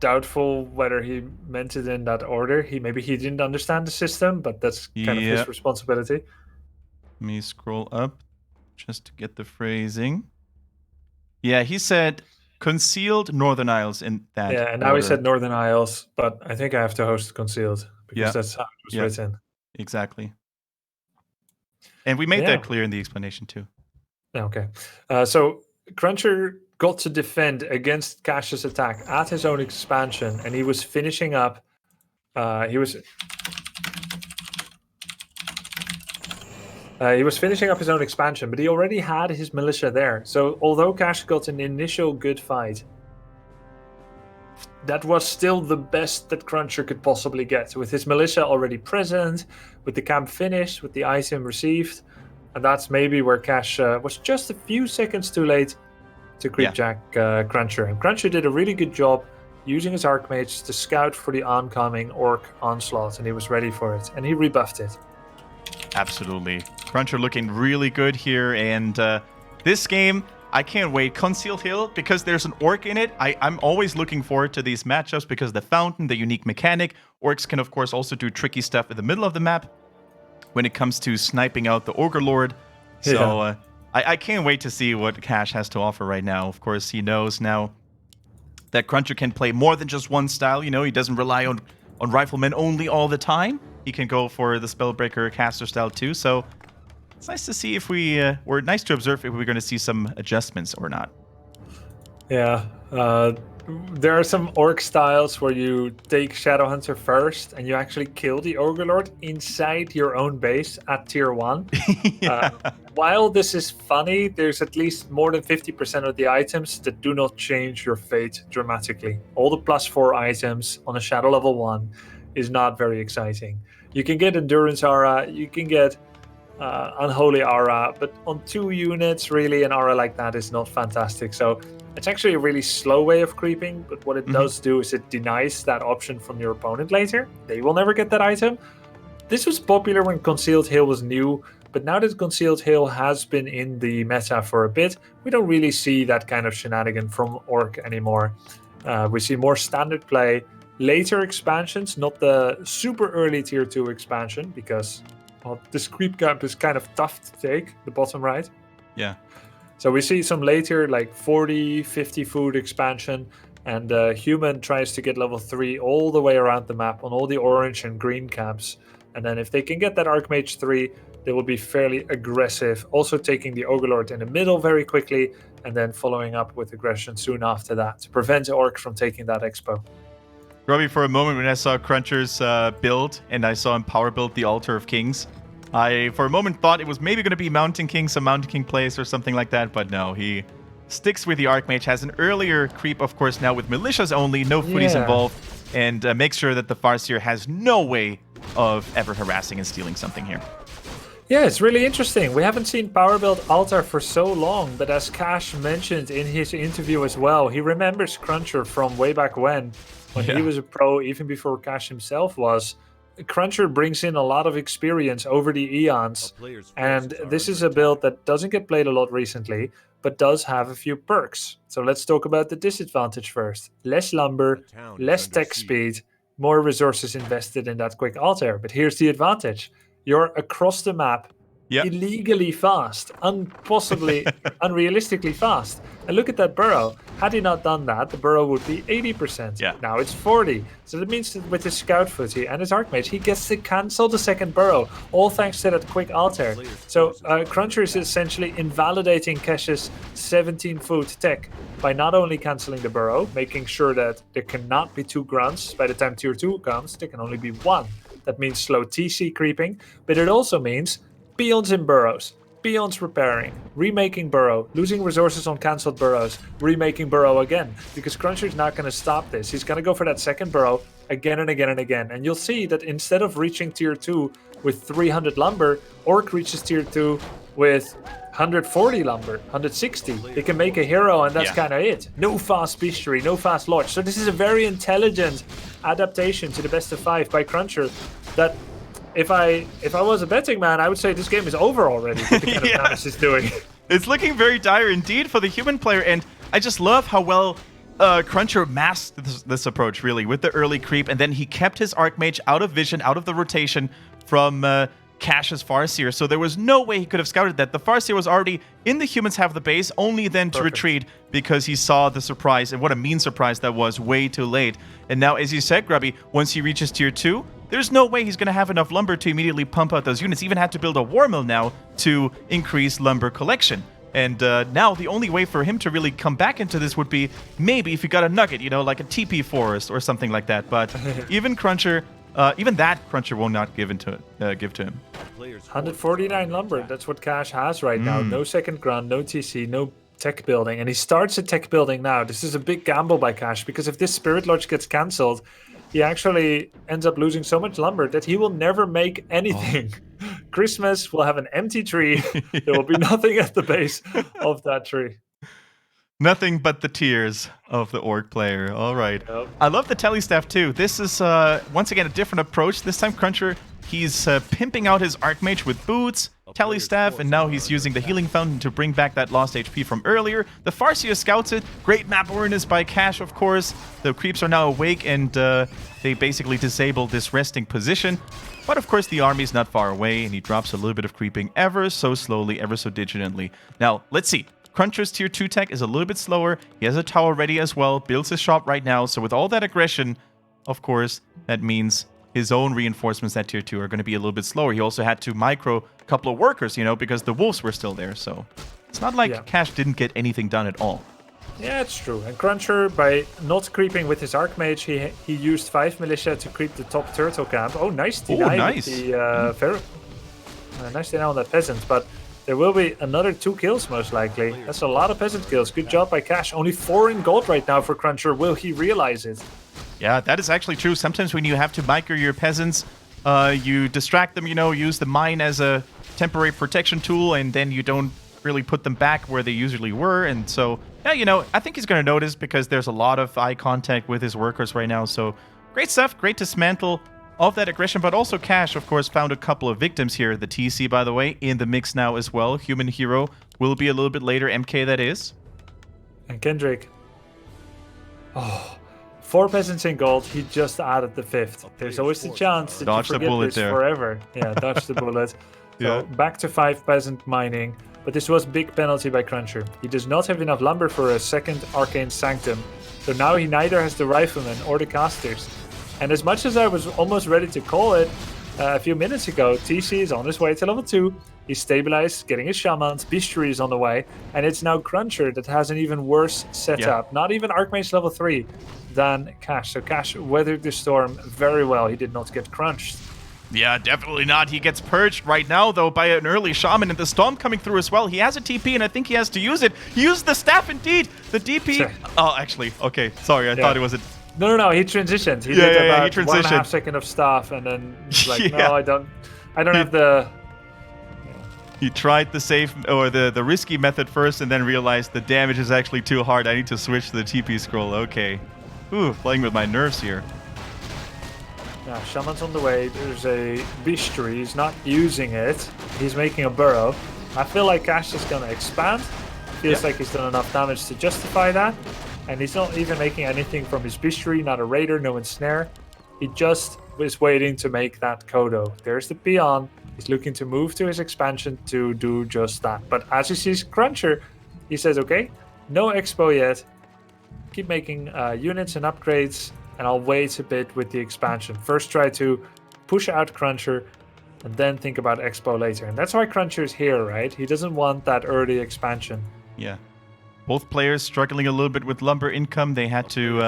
doubtful whether he meant it in that order. Maybe he didn't understand the system, but that's kind of his responsibility. Let me scroll up just to get the phrasing. Yeah, he said concealed Northern Isles in that Yeah, and now he said Northern Isles, but I think I have to host concealed because that's how it was written. Exactly. And we made that clear in the explanation too. Okay. So CrunCher got to defend against Cash's attack at his own expansion, and he was finishing up. He was finishing up his own expansion, but he already had his militia there. So although Cash got an initial good fight, that was still the best that CrunCher could possibly get, with his militia already present, with the camp finished, with the item received, and that's maybe where Cash was just a few seconds too late to creepjack CrunCher. And CrunCher did a really good job using his Archmage to scout for the oncoming Orc onslaught, and he was ready for it, and he rebuffed it. Absolutely. CrunCher looking really good here, and this game, I can't wait. Concealed Hill, because there's an Orc in it, I'm always looking forward to these matchups because the Fountain, the unique mechanic. Orcs can, of course, also do tricky stuff in the middle of the map when it comes to sniping out the Ogre Lord. So I can't wait to see what Cash has to offer right now. Of course, he knows now that CrunCher can play more than just one style. You know, he doesn't rely on Riflemen only all the time. He can go for the Spellbreaker caster style too. So it's nice to see if or nice to observe if we're going to see some adjustments or not. Yeah. There are some Orc styles where you take Shadowhunter first and you actually kill the Ogre Lord inside your own base at tier 1. While this is funny, there's at least more than 50% of the items that do not change your fate dramatically. All the +4 items on a Shadow level 1 is not very exciting. You can get Endurance Aura, you can get Unholy Aura, but on 2 units, really, an aura like that is not fantastic. So it's actually a really slow way of creeping, but what it does do is it denies that option from your opponent later. They will never get that item. This was popular when Concealed Hail was new, but now that Concealed Hail has been in the meta for a bit, we don't really see that kind of shenanigan from Orc anymore. We see more standard play, later expansions, not the super early tier 2 expansion, because this creep gap is kind of tough to take, the bottom right. Yeah. So we see some later, like 40, 50 food expansion, and Human tries to get level 3 all the way around the map on all the orange and green camps. And then if they can get that Archmage 3, they will be fairly aggressive, also taking the Ogre in the middle very quickly, and then following up with aggression soon after that to prevent the Orc from taking that expo. Grubby, for a moment when I saw CrunCher's build, and I saw him power build the Altar of Kings, I, for a moment, thought it was maybe going to be Mountain King, some Mountain King plays or something like that, but no, he sticks with the Archmage, has an earlier creep, of course, now with militias only, no footies involved, and makes sure that the Farseer has no way of ever harassing and stealing something here. Yeah, it's really interesting. We haven't seen Power Build Altar for so long, but as Cash mentioned in his interview as well, he remembers CrunCher from way back when he was a pro, even before Cash himself was. CrunCher brings in a lot of experience over the eons, and this is a build that doesn't get played a lot recently, but does have a few perks. So let's talk about the disadvantage first. Less lumber, less tech speed, more resources invested in that quick altar. But here's the advantage. You're across the map, illegally fast, impossibly, unrealistically fast. And look at that burrow. Had he not done that, the burrow would be 80%. Yeah. Now it's 40. So that means that with his scout footy and his Archmage, he gets to cancel the second burrow, all thanks to that quick altar. So CrunCher is essentially invalidating Cash's 17-foot tech by not only canceling the burrow, making sure that there cannot be 2 grunts. By the time tier 2 comes, there can only be 1. That means slow TC creeping, but it also means peons in burrows, peons repairing, remaking burrow, losing resources on cancelled burrows, remaking burrow again, because CrunCher is not going to stop this. He's going to go for that second burrow again and again and again. And you'll see that instead of reaching tier 2 with 300 lumber, Orc reaches tier 2 with 140 lumber, 160. They can make a hero, and that's kind of it. No fast bestiary, no fast lodge. So this is a very intelligent adaptation to the best of 5 by CrunCher that if I was a betting man, I would say this game is over already with the kind of damage it's doing. It's looking very dire indeed for the human player, and I just love how well CrunCher masked this approach, really, with the early creep, and then he kept his Archmage out of vision, out of the rotation from Cash's Farseer, so there was no way he could have scouted that. The Farseer was already in the humans half of the base, only then to retreat because he saw the surprise, and what a mean surprise that was, way too late. And now, as you said, Grubby, once he reaches tier 2, there's no way he's going to have enough lumber to immediately pump out those units. Even had to build a war mill now to increase lumber collection. And now the only way for him to really come back into this would be maybe if he got a nugget, you know, like a TP forest or something like that. But even CrunCher, even that CrunCher will not give to him. 149 lumber, that's what Cash has right now. No second grunt, no TC, no tech building. And he starts a tech building now. This is a big gamble by Cash, because if this Spirit Lodge gets cancelled, he actually ends up losing so much lumber that he will never make anything. Christmas will have an empty tree. There will be nothing at the base of that tree. Nothing but the tears of the Orc player. All right. Yep. I love the Telestaff too. This is, once again, a different approach. This time CrunCher, he's pimping out his Archmage with boots, Telestaff, and now he's using the Healing Fountain to bring back that lost HP from earlier. The Farseer scouts it. Great map awareness by Cash, of course. The creeps are now awake, and they basically disable this resting position. But of course, the army's not far away, and he drops a little bit of creeping ever so slowly, ever so digitally. Now, let's see. CrunCher's tier 2 tech is a little bit slower. He has a tower ready as well, builds his shop right now. So with all that aggression, of course, that means his own reinforcements at tier 2 are going to be a little bit slower. He also had to micro a couple of workers, you know, because the wolves were still there. So it's not like Cash didn't get anything done at all. Yeah, it's true. And CrunCher, by not creeping with his Archmage, he used 5 militia to creep the top turtle camp. Oh, nice deny. Nice. Nice deny on that peasant, but there will be another 2 kills, most likely. That's a lot of peasant kills. Good job by Cash. Only 4 in gold right now for CrunCher. Will he realize it? Yeah, that is actually true. Sometimes when you have to micro your peasants, You distract them, you know, use the mine as a temporary protection tool, and then you don't really put them back where they usually were. And so, yeah, you know, I think he's going to notice because there's a lot of eye contact with his workers right now. So great stuff, great dismantle of that aggression. But also Cash, of course, found a couple of victims here. The TC, by the way, in the mix now as well. Human Hero will be a little bit later. MK, that is. And Kendric. Oh, 4 peasants in gold. He just added the 5th. There's always the chance that dodge you forget the bullet this there forever. Yeah, dodge the bullet. So Yeah. back to 5 peasant mining. But this was big penalty by CrunCher. He does not have enough lumber for a second Arcane Sanctum. So now he neither has the Riflemen or the Casters. And as much as I was almost ready to call it a few minutes ago, TC is on his way to level 2. He's stabilized, getting his Shamans, Bestiary is on the way. And it's now CrunCher that has an even worse setup. Yeah. Not even Archmage level 3 than Cash. So Cash weathered the storm very well. He did not get crunched. Yeah, definitely not. He gets purged right now, though, by an early Shaman, and the Storm coming through as well. He has a TP, and I think he has to use it. He used the staff, indeed. The DP... Sure. Oh, actually, okay. Sorry, I thought it was a... No, he transitioned. He Yeah, did yeah, yeah, about he 1.5 seconds of staff, and then he's like, Yeah. no, I don't have the... He tried the safe, or the risky method first, and then realized the damage is actually too hard. I need to switch to the TP scroll. Okay. Ooh, playing with my nerves here. Yeah, Shaman's on the way. There's a Bestiary. He's not using it. He's making a burrow. I feel like Cash is going to expand. Feels like he's done enough damage to justify that. And he's not even making anything from his Bestiary. Not a Raider, no Ensnare. He just is waiting to make that Kodo. There's the Peon. He's looking to move to his expansion to do just that. But as he sees CrunCher, he says, okay, no expo yet. Keep making units and upgrades. And I'll wait a bit with the expansion. First try to push out CrunCher and then think about Expo later. And that's why CrunCher is here, right? He doesn't want that early expansion. Yeah. Both players struggling a little bit with lumber income. They had to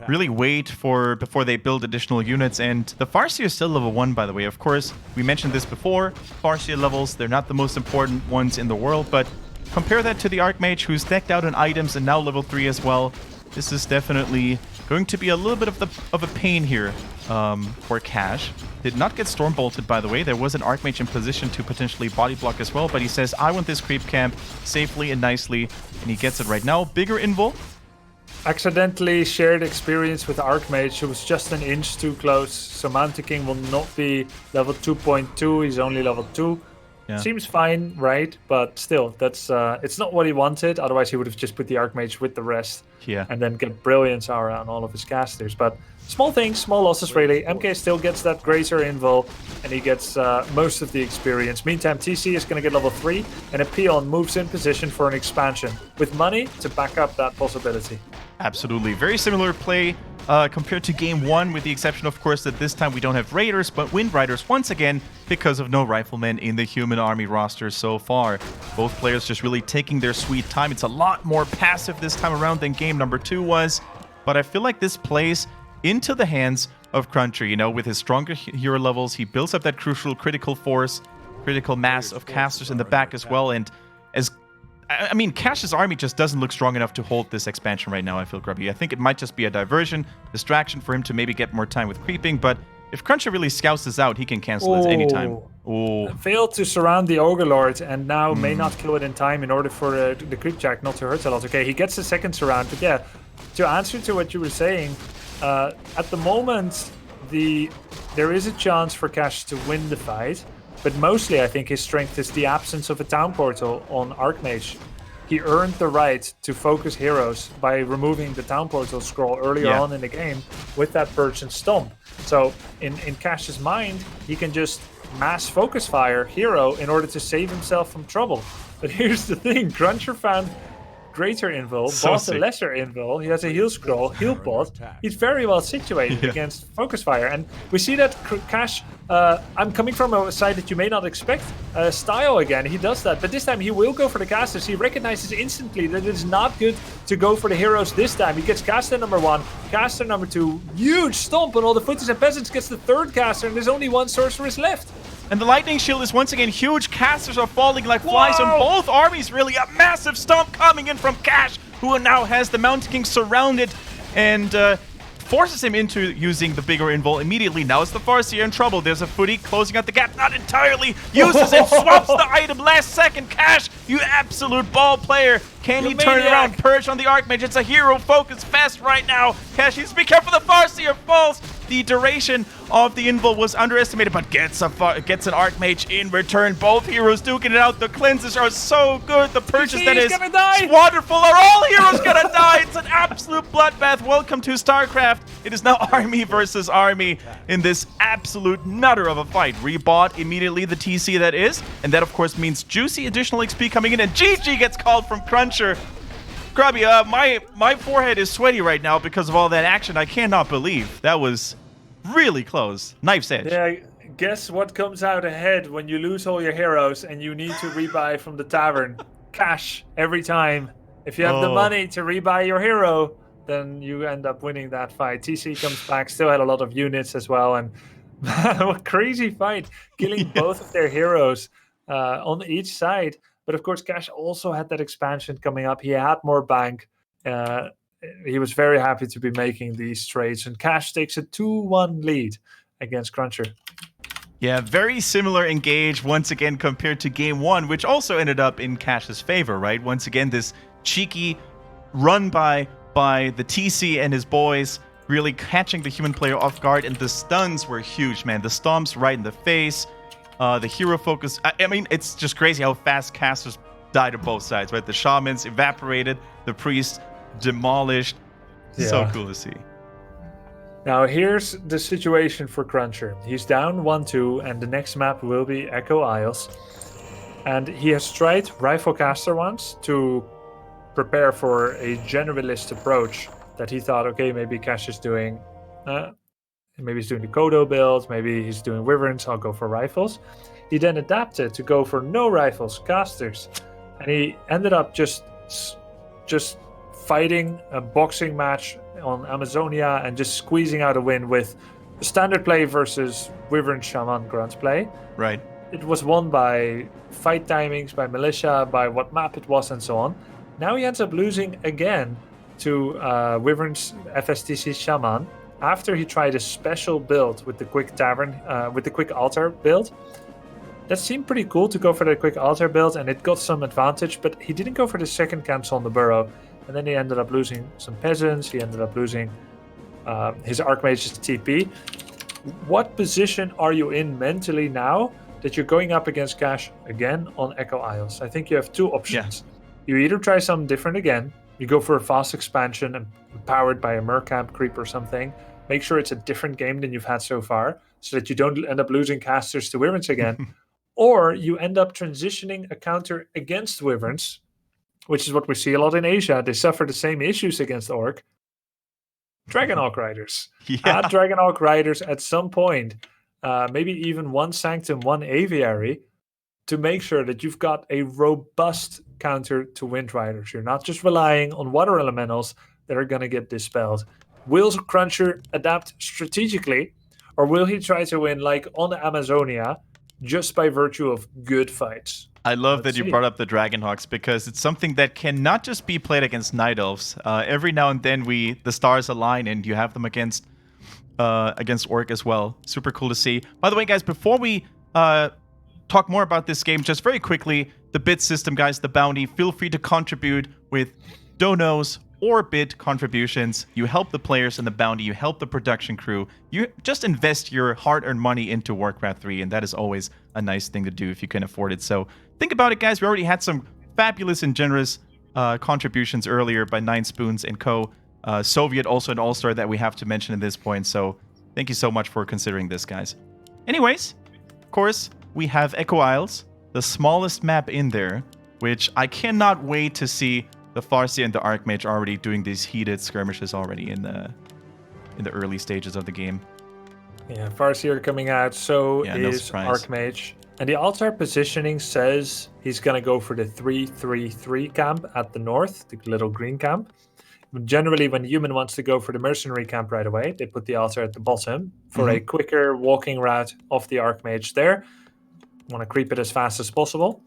really wait before they build additional units. And the Farseer is still level 1, by the way. Of course, we mentioned this before. Farseer levels, they're not the most important ones in the world. But compare that to the Archmage, who's decked out on items and now level 3 as well. This is definitely going to be a little bit of a pain here for Cash. Did not get storm bolted, by the way. There was an Archmage in position to potentially body block as well, but he says, I want this creep camp safely and nicely, and he gets it right now. Bigger invul. Accidentally shared experience with Archmage, who was just an inch too close. So Mantiking will not be level 2.2. He's only level 2. Yeah. Seems fine, right? But still, that's it's not what he wanted. Otherwise, he would have just put the Archmage with the rest. Yeah. And then get Brilliance Aura on all of his casters. But small things, small losses, really. MK still gets that Grazer invul, and he gets most of the experience. Meantime, TC is going to get level 3, and a Peon moves in position for an expansion, with money to back up that possibility. Absolutely. Very similar play compared to game 1, with the exception, of course, that this time we don't have Raiders, but Wind Riders once again, because of no Riflemen in the human army roster so far. Both players just really taking their sweet time. It's a lot more passive this time around than game number 2 was, but I feel like this plays into the hands of CrunCher. You know, with his stronger hero levels, he builds up that crucial critical force, critical mass of casters in the back as well, and I mean, Cash's army just doesn't look strong enough to hold this expansion right now, I feel, Grubby. I think it might just be a diversion, distraction for him to maybe get more time with creeping, but if CrunCher really scouts this out, he can cancel it anytime. Oh. Failed to surround the Ogre Lord, and now may not kill it in time in order for the creep jack not to hurt a lot. Okay, he gets the second surround, but yeah, to answer to what you were saying, at the moment, there is a chance for Cash to win the fight. But mostly, I think his strength is the absence of a town portal on Archmage. He earned the right to focus heroes by removing the town portal scroll earlier on in the game with that Purge and Stomp. So in Cash's mind, he can just mass focus fire hero in order to save himself from trouble. But here's the thing, CrunCher found greater invul, bought a lesser invul, he has a heal scroll, heal pot. He's very well situated against focus fire. And we see that Cash, I'm coming from a side that you may not expect, style again. He does that, but this time he will go for the casters. He recognizes instantly that it is not good to go for the heroes this time. He gets caster number 1, caster number 2, huge stomp on all the footies and peasants, gets the third caster, and there's only one sorceress left. And the lightning shield is once again huge. Casters are falling like flies on both armies, really. A massive stomp coming in from Cash, who now has the Mountain King surrounded. And forces him into using the bigger invul immediately. Now it's the Farseer in trouble. There's a footy closing out the gap. Not entirely. Uses it, swaps the item last second. Cash, you absolute ball player. Can he turn it around? Purge on the Archmage. It's a hero focus fest right now. Cash needs to be careful. The Farseer falls. The duration of the invul was underestimated, but gets an Archmage in return. Both heroes duking it out. The cleanses are so good. The purchase that is wonderful. Are all heroes gonna die? It's an absolute bloodbath. Welcome to StarCraft. It is now army versus army in this absolute nutter of a fight. Rebought immediately, the TC that is, and that of course means juicy additional XP coming in, and GG gets called from CrunCher. Grubby, my forehead is sweaty right now because of all that action. I cannot believe that was really close. Knife's edge. Yeah, guess what comes out ahead when you lose all your heroes and you need to rebuy from the tavern? Cash every time. If you have the money to rebuy your hero, then you end up winning that fight. TC comes back, still had a lot of units as well, and what a crazy fight, killing both of their heroes on each side. But of course, Cash also had that expansion coming up. He had more bank. He was very happy to be making these trades, and Cash takes a 2-1 lead against CrunCher. Yeah, very similar engage once again compared to game one, which also ended up in Cash's favor, right? Once again, this cheeky run by the TC and his boys, really catching the human player off guard, and the stuns were huge, man. The stomps right in the face, the hero focus. I mean, it's just crazy how fast casters died on both sides, right? The shamans evaporated, the priests demolished. Yeah. So cool to see. Now here's the situation for CrunCher. He's down 1-2, and the next map will be Echo Isles. And he has tried Rifle Caster once to prepare for a generalist approach that he thought, okay, maybe Cash is doing, maybe he's doing the Kodo build, maybe he's doing Wyverns, I'll go for rifles. He then adapted to go for no rifles, casters, and he ended up just fighting a boxing match on Amazonia and just squeezing out a win with standard play versus Wyvern Shaman grunt play. Right. It was won by fight timings, by militia, by what map it was, and so on. Now he ends up losing again to Wyvern's FSTC Shaman after he tried a special build with the quick tavern, with the quick altar build. That seemed pretty cool to go for the quick altar build, and it got some advantage, but he didn't go for the second cancel on the burrow. And then he ended up losing some peasants. He ended up losing his Archmage's TP. What position are you in mentally now that you're going up against Cash again on Echo Isles? I think you have two options. Yeah. You either try something different again. You go for a fast expansion and powered by a Mercamp creep or something. Make sure it's a different game than you've had so far so that you don't end up losing casters to Wyverns again. Or you end up transitioning a counter against Wyverns, which is what we see a lot in Asia. They suffer the same issues against Orc. Dragonhawk Riders. Yeah. Add Dragonhawk Riders at some point. Maybe even one Sanctum, one Aviary, to make sure that you've got a robust counter to Wind Riders. You're not just relying on Water Elementals that are going to get dispelled. Will CrunCher adapt strategically, or will he try to win like on Amazonia just by virtue of good fights? I love that you brought up the Dragonhawks, because it's something that can not just be played against Night Elves. Every now and then the stars align and you have them against Orc as well. Super cool to see. By the way, guys, before we talk more about this game, just very quickly, the bit system, guys, the bounty, feel free to contribute with donos or bit contributions. You help the players in the bounty, you help the production crew, you just invest your hard-earned money into Warcraft 3, and that is always a nice thing to do if you can afford it. So think about it, guys. We already had some fabulous and generous contributions earlier by 9 Spoons and Co. Soviet, also an all-star that we have to mention at this point, so thank you so much for considering this, guys. Anyways, of course, we have Echo Isles, the smallest map in there, which I cannot wait to see the Farseer and the Archmage already doing these heated skirmishes already in the early stages of the game. Yeah, Farseer coming out, so is Archmage. And the altar positioning says he's going to go for the 3-3-3 camp at the north, the little green camp. Generally, when the human wants to go for the mercenary camp right away, they put the altar at the bottom for a quicker walking route of the Archmage there. Want to creep it as fast as possible.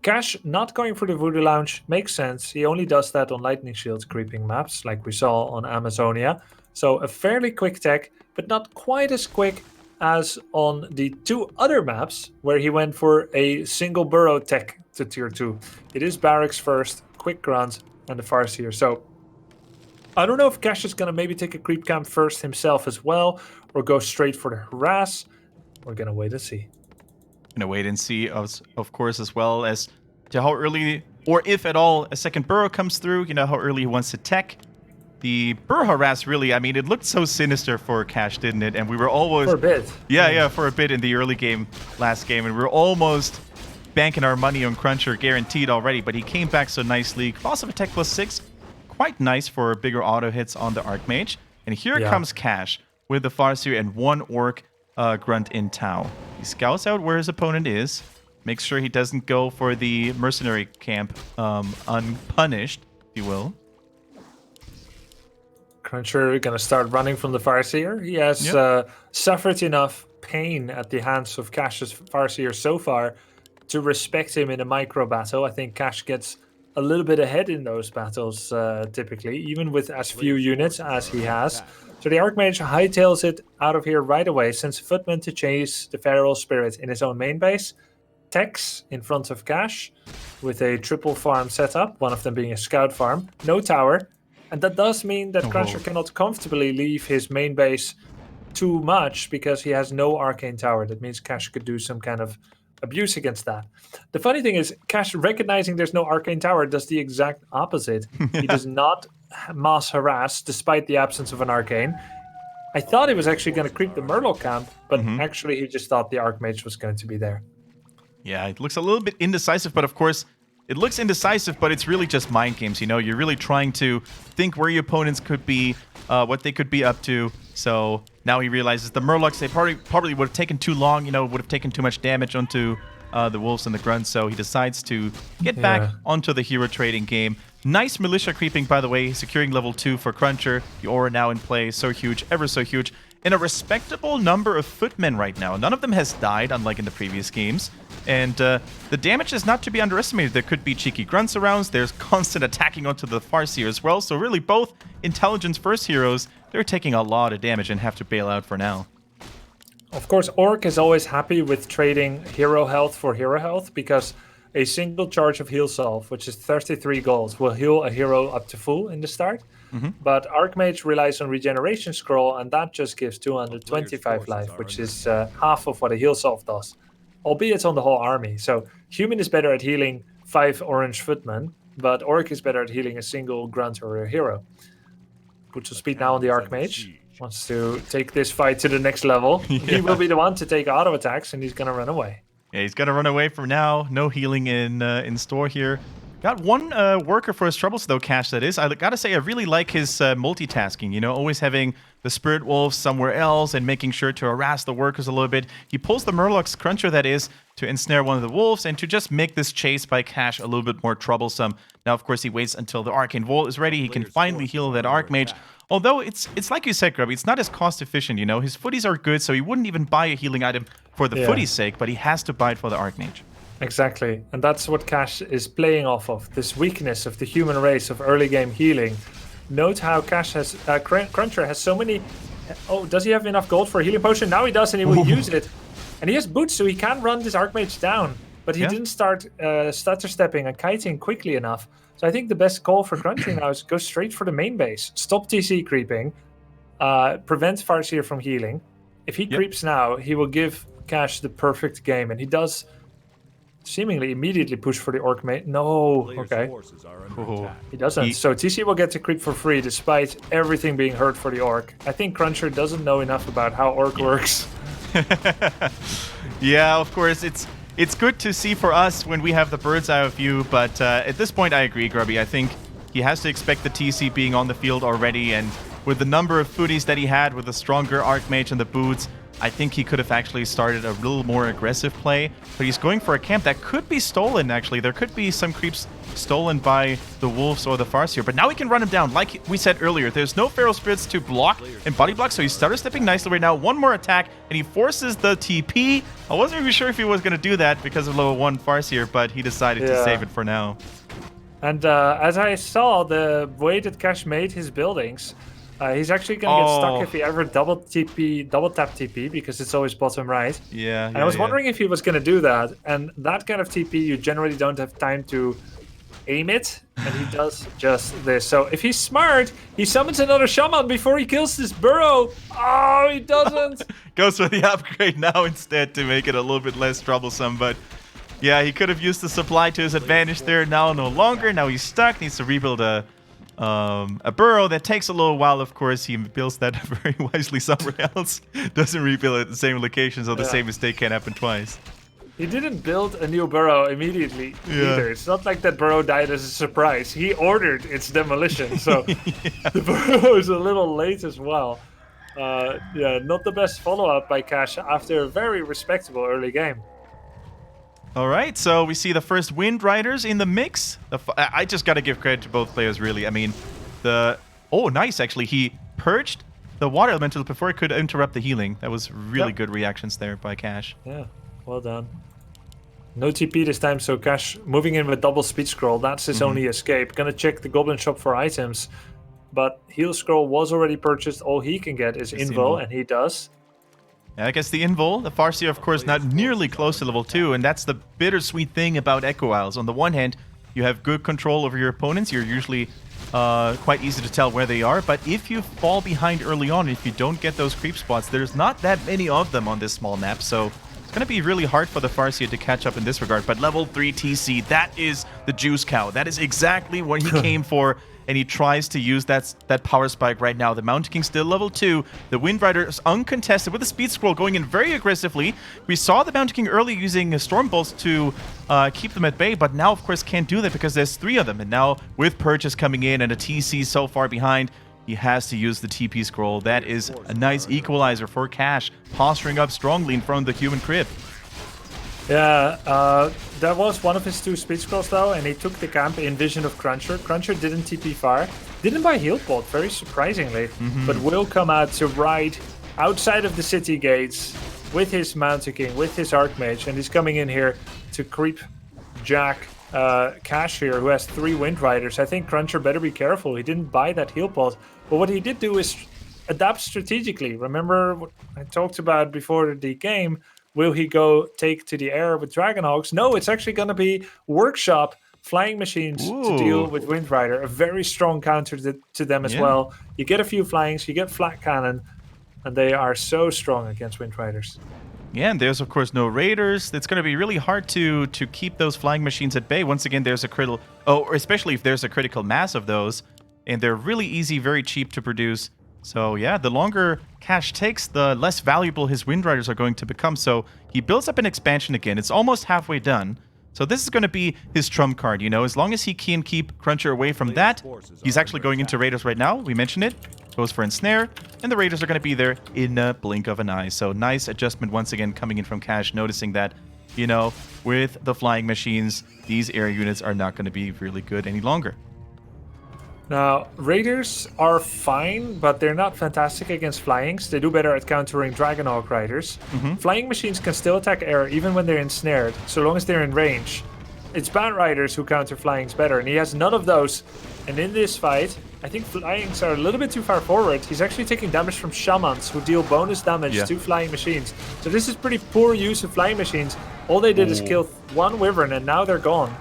Cash not going for the Voodoo Lounge makes sense. He only does that on Lightning Shield creeping maps, like we saw on Amazonia. So a fairly quick tech, but not quite as quick as on the 2 other maps where he went for a single burrow tech to tier 2. It is barracks first, quick grunt, and the Farseer. So I don't know if Cash is going to maybe take a creep camp first himself as well, or go straight for the harass. We're going to wait and see. Going to wait and see, of course, as well as to how early, or if at all, a second burrow comes through. You know, how early he wants to tech. The burrow harass, really, I mean, it looked so sinister for Cash, didn't it? And we were always... For a bit. Yeah, for a bit in the early game, last game. And we were almost banking our money on CrunCher, guaranteed already. But he came back so nicely. Loss of attack +6. Quite nice for bigger auto hits on the Archmage. And here comes Cash with the Farseer and 1 Orc Grunt in Tau. He scouts out where his opponent is. Makes sure he doesn't go for the mercenary camp unpunished, if you will. CrunCher gonna start running from the Farseer. He has suffered enough pain at the hands of Cash's Farseer so far to respect him in a micro battle. I think Cash gets a little bit ahead in those battles typically, even with as few units as he has. So the Archmage hightails it out of here right away, sends Footman to chase the Feral Spirit in his own main base. Techs in front of Cash with a triple farm setup, one of them being a scout farm. No tower. And that does mean that CrunCher cannot comfortably leave his main base too much because he has no arcane tower. That means Cash could do some kind of abuse against that. The funny thing is, Cash, recognizing there's no arcane tower, does the exact opposite. He does not mass harass despite the absence of an arcane. I thought he was actually going to creep the Murloc camp, but actually he just thought the Archmage was going to be there. Yeah, it looks a little bit indecisive, but of course, it looks indecisive, but it's really just mind games, you know? You're really trying to think where your opponents could be, what they could be up to. So now he realizes the Murlocs, they probably would have taken too long, you know, would have taken too much damage onto the Wolves and the Grunts. So he decides to get back onto the hero trading game. Nice militia creeping, by the way, securing level 2 for CrunCher. The aura now in play, so huge, ever so huge. And a respectable number of footmen right now. None of them has died, unlike in the previous games. And the damage is not to be underestimated. There could be cheeky grunts around. There's constant attacking onto the Farseer as well. So really, both intelligence first heroes, they're taking a lot of damage and have to bail out for now. Of course, Orc is always happy with trading hero health for hero health because a single charge of heal salve, which is 33 gold, will heal a hero up to full in the start. But Archmage relies on regeneration scroll, and that just gives 225 life, which is half of what a heal salve does, albeit on the whole army. So human is better at healing 5 orange footmen, but Orc is better at healing a single grunt or a hero. Put some speed now on the Archmage. Wants to take this fight to the next level. He will be the one to take auto attacks, and he's going to run away. Yeah, he's going to run away for now. No healing in store here. Got one worker for his troubles, though, Cash, that is. I gotta say, I really like his multitasking, you know, always having the Spirit Wolves somewhere else and making sure to harass the workers a little bit. He pulls the Murloc's CrunCher, that is, to ensnare one of the Wolves and to just make this chase by Cash a little bit more troublesome. Now, of course, he waits until the Arcane Volt is ready. He can finally heal that Archmage. Although, it's like you said, Grubby, it's not as cost-efficient, you know? His footies are good, so he wouldn't even buy a healing item for the footies' sake, but he has to buy it for the Archmage. Exactly, and that's what Cash is playing off of, this weakness of the human race of early game healing. Note how Cash has, CrunCher has so many... Oh, does he have enough gold for a healing potion? Now he does, and he will use it. And he has boots, so he can run this Archmage down. But he didn't start stutter stepping and kiting quickly enough. So I think the best call for CrunCher now is go straight for the main base. Stop TC creeping. Prevent Farseer from healing. If he creeps now, he will give Cash the perfect game. And he does seemingly immediately push for the Orc mate. No, okay. He doesn't. So TC will get to creep for free despite everything being hurt for the Orc. I think CrunCher doesn't know enough about how Orc works. Yeah, of course. It's good to see for us when we have the bird's eye view, but at this point I agree, Grubby. I think he has to expect the TC being on the field already, and with the number of footies that he had with the stronger Archmage and the boots, I think he could have actually started a little more aggressive play, but he's going for a camp that could be stolen, actually. There could be some creeps stolen by the Wolves or the Farseer, but now he can run him down. Like we said earlier, there's no Feral Spirits to block and body block, so he's stutter stepping nicely right now. One more attack, and he forces the TP. I wasn't even sure if he was going to do that because of level 1 Farseer, but he decided to save it for now. And as I saw, the way that Cash made his buildings, He's actually going to get stuck if he ever double tap TP, because it's always bottom right. Yeah. And I was wondering if he was going to do that. And that kind of TP, you generally don't have time to aim it, and he does just this. So if he's smart, he summons another shaman before he kills this burrow. Oh, he doesn't. Goes for the upgrade now instead to make it a little bit less troublesome, but yeah, he could have used the supply to his advantage there. Now no longer. Now he's stuck. Needs to rebuild a burrow. That takes a little while, of course. He builds that very wisely somewhere else. Doesn't rebuild at the same location, so the same mistake can happen twice. He didn't build a new burrow immediately either. It's not like that burrow died as a surprise. He ordered its demolition, so the burrow is a little late as well. Not the best follow-up by Cash after a very respectable early game. All right, so we see the first Wind Riders in the mix. I just got to give credit to both players, really. I mean, nice, actually. He purged the Water Elemental before it could interrupt the healing. That was really good reactions there by Cash. Yeah, well done. No TP this time, so Cash moving in with double speed scroll. That's his only escape. Gonna check the Goblin Shop for items. But Heal Scroll was already purchased. All he can get is Invul, and he does. Yeah, I guess the Invul, the Farseer, of course, not nearly close to level 2, and that's the bittersweet thing about Echo Isles. On the one hand, you have good control over your opponents. You're usually quite easy to tell where they are, but if you fall behind early on, if you don't get those creep spots, there's not that many of them on this small map, so it's going to be really hard for the Farseer to catch up in this regard. But level 3 TC, that is the juice cow. That is exactly what he came for, and he tries to use that power spike right now. The Mountain King still level 2. The Wind Rider is uncontested with the speed scroll going in very aggressively. We saw the Mountain King early using Storm Bolts to keep them at bay, but now, of course, can't do that because there's 3 of them. And now, with Purchase coming in and a TC so far behind, he has to use the TP scroll. That is a nice equalizer for Cash, posturing up strongly in front of the human crib. Yeah, that was one of his 2 speed scrolls though, and he took the camp in Vision of CrunCher. CrunCher didn't TP far, didn't buy Heal Bolt, very surprisingly, but will come out to ride outside of the city gates with his Mountain King, with his Archmage, and he's coming in here to creep Jack Cash here, who has 3 Wind Riders. I think CrunCher better be careful. He didn't buy that Heal Bolt, but what he did do is adapt strategically. Remember what I talked about before the game? Will he go take to the air with Dragonhawks? No, it's actually going to be Workshop Flying Machines to deal with Wind Rider. A very strong counter to them as well. You get a few flyings, you get Flat Cannon, and they are so strong against Wind Riders. Yeah, and there's, of course, no Raiders. It's going to be really hard to keep those Flying Machines at bay. Once again, there's a critical... or especially if there's a critical mass of those. And they're really easy, very cheap to produce. So yeah, the longer Cash takes, the less valuable his Wind Riders are going to become. So he builds up an expansion again. It's almost halfway done. So this is going to be his trump card, you know. As long as he can keep CrunCher away from that, he's actually going into Raiders right now. We mentioned it. Goes for Ensnare, and the Raiders are going to be there in a blink of an eye. So nice adjustment once again coming in from Cash, noticing that, you know, with the Flying Machines, these air units are not going to be really good any longer. Now, Raiders are fine, but they're not fantastic against Flyings. They do better at countering Dragonhawk Riders. Flying Machines can still attack air even when they're ensnared, so long as they're in range. It's Bat Riders who counter Flyings better, and he has none of those. And in this fight, I think Flyings are a little bit too far forward. He's actually taking damage from Shamans, who deal bonus damage to Flying Machines. So this is pretty poor use of Flying Machines. All they did is kill 1 Wyvern, and now they're gone.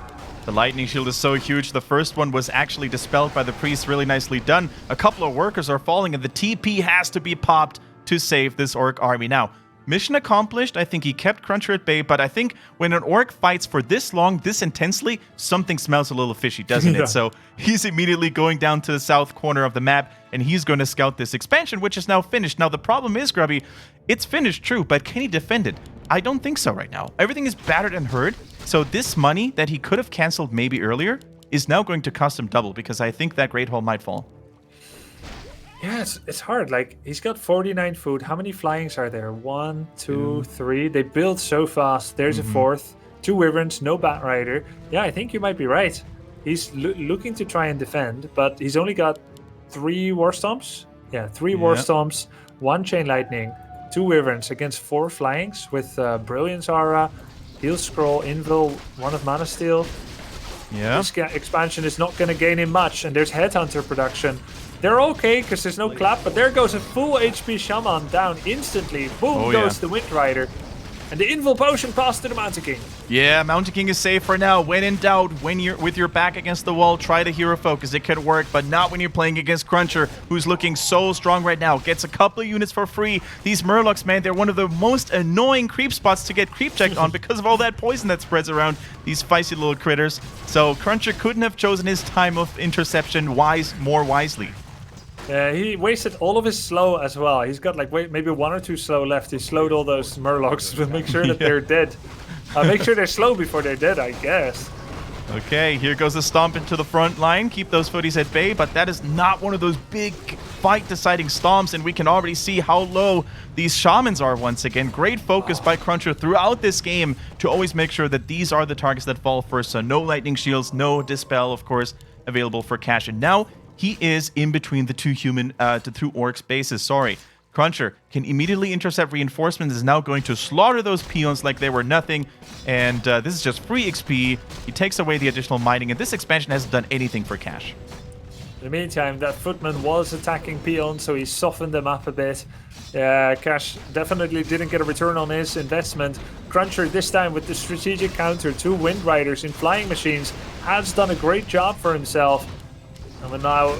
The Lightning Shield is so huge. The first one was actually dispelled by the Priest. Really nicely done. A couple of workers are falling, and the TP has to be popped to save this Orc army. Now, mission accomplished. I think he kept CrunCher at bay, but I think when an Orc fights for this long, this intensely, something smells a little fishy, doesn't it? So he's immediately going down to the south corner of the map, and he's going to scout this expansion, which is now finished. Now, the problem is, Grubby, it's finished, true, but can he defend it? I don't think so right now. Everything is battered and hurt. So this money that he could have canceled maybe earlier is now going to cost him double, because I think that Great Hall might fall. Yeah, it's hard. Like, he's got 49 food. How many flyings are there? 1, 2, 3. They build so fast. There's a 4th. 2 Wyverns, no Bat Rider. Yeah, I think you might be right. He's looking to try and defend, but he's only got 3 War Stomps. Yeah, 3 War Stomps, 1 Chain Lightning, 2 Wyverns against 4 flyings with Brilliance Aura, Heal Scroll, Invul, 1 of Mana Steel. Yeah. This expansion is not going to gain him much, and there's Headhunter production. They're okay because there's no clap, but there goes a full HP Shaman down instantly. Boom goes the Wind Rider. And the Invul Potion passed to the Mountain King. Yeah, Mountain King is safe for now. When in doubt, when you're with your back against the wall, try the Hero Focus. It could work, but not when you're playing against CrunCher, who's looking so strong right now. Gets a couple of units for free. These Murlocs, man, they're one of the most annoying creep spots to get creep checked on because of all that poison that spreads around these feisty little critters. So CrunCher couldn't have chosen his time of interception more wisely. Yeah, he wasted all of his slow as well. He's got like maybe 1 or 2 slow left. He slowed all those Murlocs to make sure that they're dead. Make sure they're slow before they're dead, I guess. Okay, here goes the stomp into the front line. Keep those footies at bay, but that is not one of those big fight-deciding stomps, and we can already see how low these Shamans are once again. Great focus by CrunCher throughout this game to always make sure that these are the targets that fall first. So no Lightning Shields, no Dispel, of course, available for Cash. And now he is in between the two orcs bases. Sorry. CrunCher can immediately intercept reinforcements, is now going to slaughter those peons like they were nothing, and this is just free XP. He takes away the additional mining, and this expansion hasn't done anything for Cash. In the meantime, that footman was attacking peons, so he softened them up a bit. Cash definitely didn't get a return on his investment. CrunCher, this time with the strategic counter, 2 Wind Riders in flying machines, has done a great job for himself. And we'll now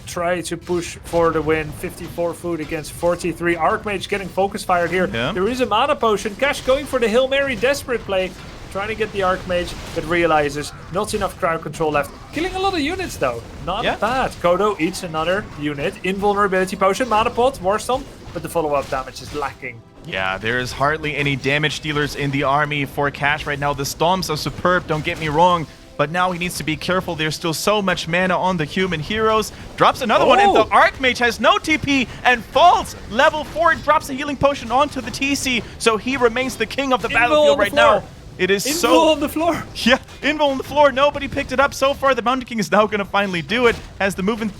try to push for the win. 54 food against 43. Archmage getting focus fired here. Yeah. There is a mana potion. Cash going for the Hail Mary desperate play. Trying to get the Archmage, but realizes not enough crowd control left. Killing a lot of units though. Not bad. Kodo eats another unit. Invulnerability potion, mana pot, Warstomp, but the follow-up damage is lacking. Yeah, there is hardly any damage dealers in the army for Cash right now. The Stomps are superb, don't get me wrong. But now he needs to be careful. There's still so much mana on the human heroes. Drops another one, and the Archmage has no TP and falls. Level 4 drops a healing potion onto the TC, so he remains the king of the battlefield right now. It is Invul on the floor. Yeah, Invul on the floor. Nobody picked it up so far. The Mountain King is now going to finally do it. Has the movement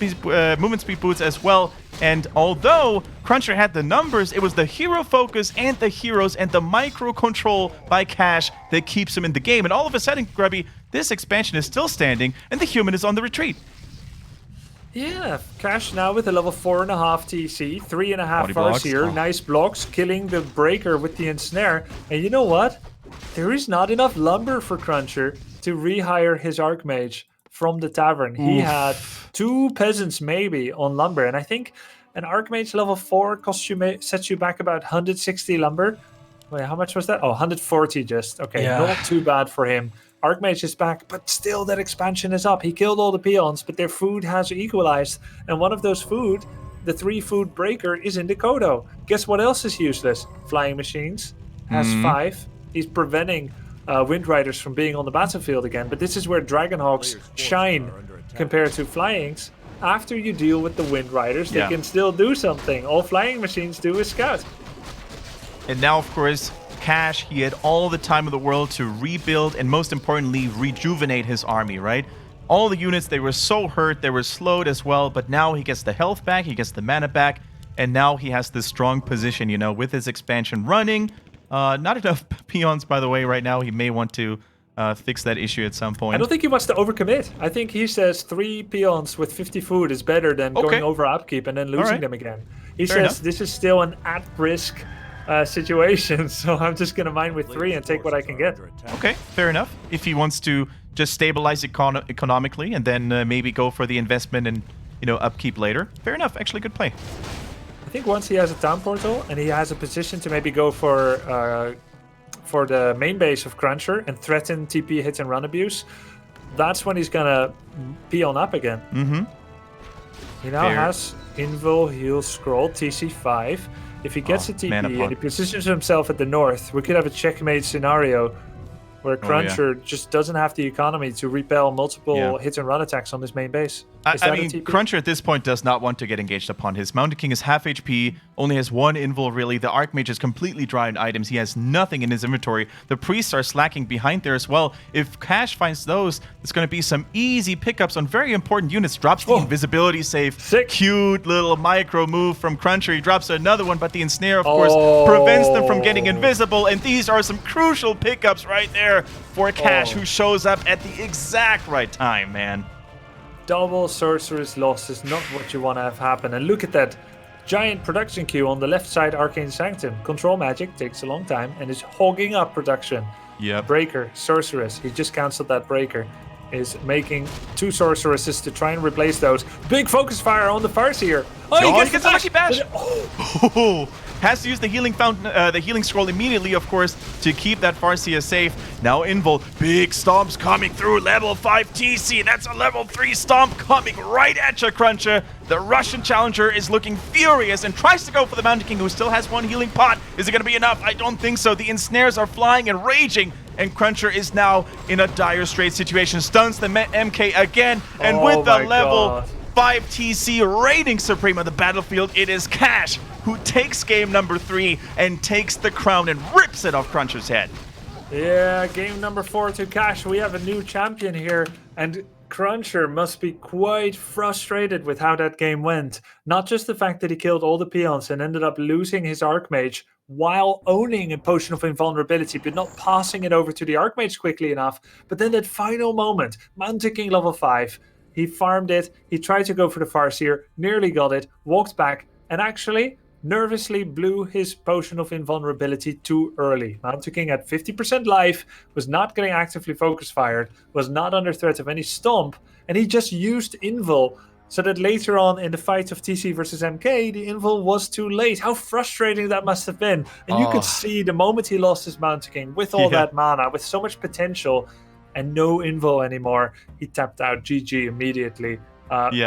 speed boots as well. And although CrunCher had the numbers, it was the hero focus and the heroes and the micro control by Cash that keeps him in the game. And all of a sudden, Grubby, this expansion is still standing and the human is on the retreat. Yeah, Cash now with a level 4.5 TC, 3.5 Farseer, nice blocks, killing the Breaker with the Ensnare. And you know what? There is not enough lumber for CrunCher to rehire his Archmage from the tavern. He had 2 peasants maybe on lumber, and I think an Archmage level 4 sets you back about 160 lumber. Wait, how much was that? Oh, 140 just. Okay, not too bad for him. Archmage is back, but still that expansion is up. He killed all the peons, but their food has equalized. And one of those food, the 3 food breaker, is in the Kodo. Guess what else is useless? Flying machines. Has 5. He's preventing Wind Riders from being on the battlefield again. But this is where Dragonhawks shine compared to Flyings. After you deal with the Wind Riders, they can still do something. All Flying machines do is scout. And now, of course, Cash, he had all the time of the world to rebuild and most importantly, rejuvenate his army, right? All the units, they were so hurt, they were slowed as well, but now he gets the health back, he gets the mana back, and now he has this strong position, you know, with his expansion running. Not enough peons, by the way, right now. He may want to fix that issue at some point. I don't think he wants to overcommit. I think he says 3 peons with 50 food is better than going over upkeep and then losing them again. He says this is still an at-risk situation, so I'm just going to mine with 3 and take what I can get. Okay, fair enough. If he wants to just stabilize economically and then maybe go for the investment and, you know, upkeep later. Fair enough. Actually, good play. I think once he has a town portal and he has a position to maybe go for the main base of CrunCher and threaten TP hit and run abuse, that's when he's gonna peon up again. He now has Invul, Heal, Scroll, TC5. If he gets a TP and he positions himself at the north, we could have a checkmate scenario where CrunCher just doesn't have the economy to repel multiple hit and run attacks on this main base. I mean, CrunCher at this point does not want to get engaged upon. His Mountain King is half HP, only has 1 invul really. The Archmage is completely dry on items. He has nothing in his inventory. The priests are slacking behind there as well. If Cash finds those, it's going to be some easy pickups on very important units. Drops the invisibility save. Sick. Cute little micro move from CrunCher. He drops another one, but the Ensnare, of course, prevents them from getting invisible. And these are some crucial pickups right there for Cash, who shows up at the exact right time, man. double sorceress loss is not what you want to have happen. And look at that giant production queue on the left side, Arcane Sanctum. Control magic takes a long time and is hogging up production. Yep. Breaker, sorceress. He just cancelled that breaker. Is making 2 sorceresses to try and replace those. Big focus fire on the Farseer. Oh, he gets a lucky bash. Oh. Has to use the healing fountain, the healing scroll immediately, of course, to keep that Farseer safe. Now Invul, big stomps coming through, level 5 TC. That's a level 3 stomp coming right at you, CrunCher. The Russian challenger is looking furious and tries to go for the Mountain King, who still has 1 healing pot. Is it going to be enough? I don't think so. The ensnares are flying and raging, and CrunCher is now in a dire straight situation. Stuns the MK again, and with the level 5 TC reigning supreme on the battlefield, it is Cash who takes game number 3 and takes the crown and rips it off CrunCher's head. Yeah, game number 4 to Cash. We have a new champion here, and CrunCher must be quite frustrated with how that game went. Not just the fact that he killed all the peons and ended up losing his Archmage while owning a Potion of Invulnerability, but not passing it over to the Archmage quickly enough. But then that final moment, Mountain King level 5, he farmed it, he tried to go for the Farseer, nearly got it, walked back, and actually nervously blew his Potion of Invulnerability too early. Mountain King at 50% life, was not getting actively focus fired, was not under threat of any stomp, and he just used Invul so that later on in the fight of TC versus MK, the Invul was too late. How frustrating that must have been. And you could see the moment he lost his Mountain King with all that mana, with so much potential, and no Invul anymore, he tapped out. GG immediately.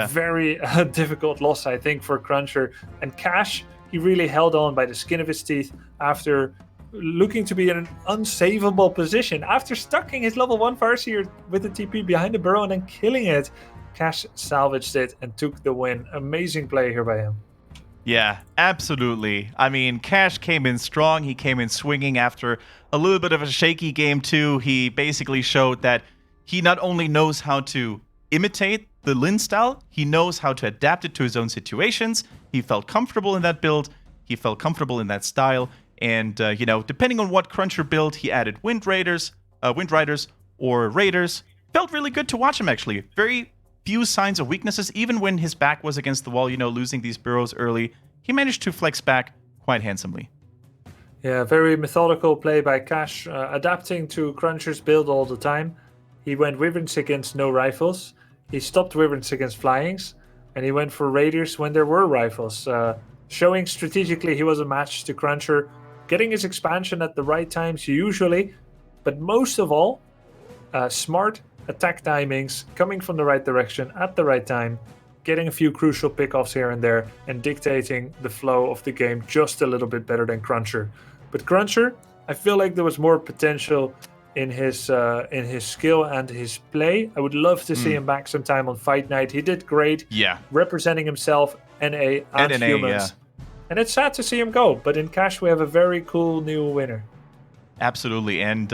Very difficult loss, I think, for CrunCher. And Cash, he really held on by the skin of his teeth after looking to be in an unsavable position. After stucking his level 1 Farseer with the TP behind the burrow and then killing it, Cash salvaged it and took the win. Amazing play here by him. Yeah, absolutely. I mean, Cash came in strong. He came in swinging after a little bit of a shaky game too. He basically showed that he not only knows how to imitate the Lin style, he knows how to adapt it to his own situations. He felt comfortable in that build. He felt comfortable in that style. And, depending on what CrunCher built, he added Wind Riders or Raiders. Felt really good to watch him, actually. Very few signs of weaknesses. Even when his back was against the wall, losing these burrows early, he managed to flex back quite handsomely. Yeah, very methodical play by Cash, adapting to CrunCher's build all the time. He went Wyverns against no rifles. He stopped Wyverns against flyings, and he went for Raiders when there were rifles, showing strategically he was a match to CrunCher, getting his expansion at the right times usually, but most of all, smart attack timings, coming from the right direction at the right time, getting a few crucial pickoffs here and there, and dictating the flow of the game just a little bit better than CrunCher. But CrunCher, I feel like there was more potential in his skill and his play. I would love to see him back sometime on Fight Night. He did great, representing himself, NA and humans. And it's sad to see him go, but in Cash we have a very cool new winner. Absolutely, and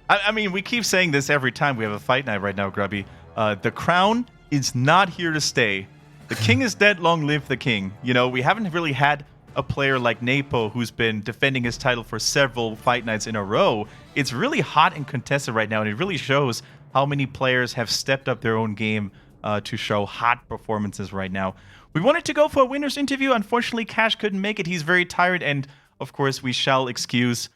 I mean, we keep saying this every time we have a Fight Night right now, Grubby. The crown is not here to stay. The king is dead, long live the king. We haven't really had a player like Napo who's been defending his title for several Fight Nights in a row. It's really hot and contested right now, and it really shows how many players have stepped up their own game to show hot performances right now. We wanted to go for a winner's interview. Unfortunately, Cash couldn't make it. He's very tired, and of course, we shall excuse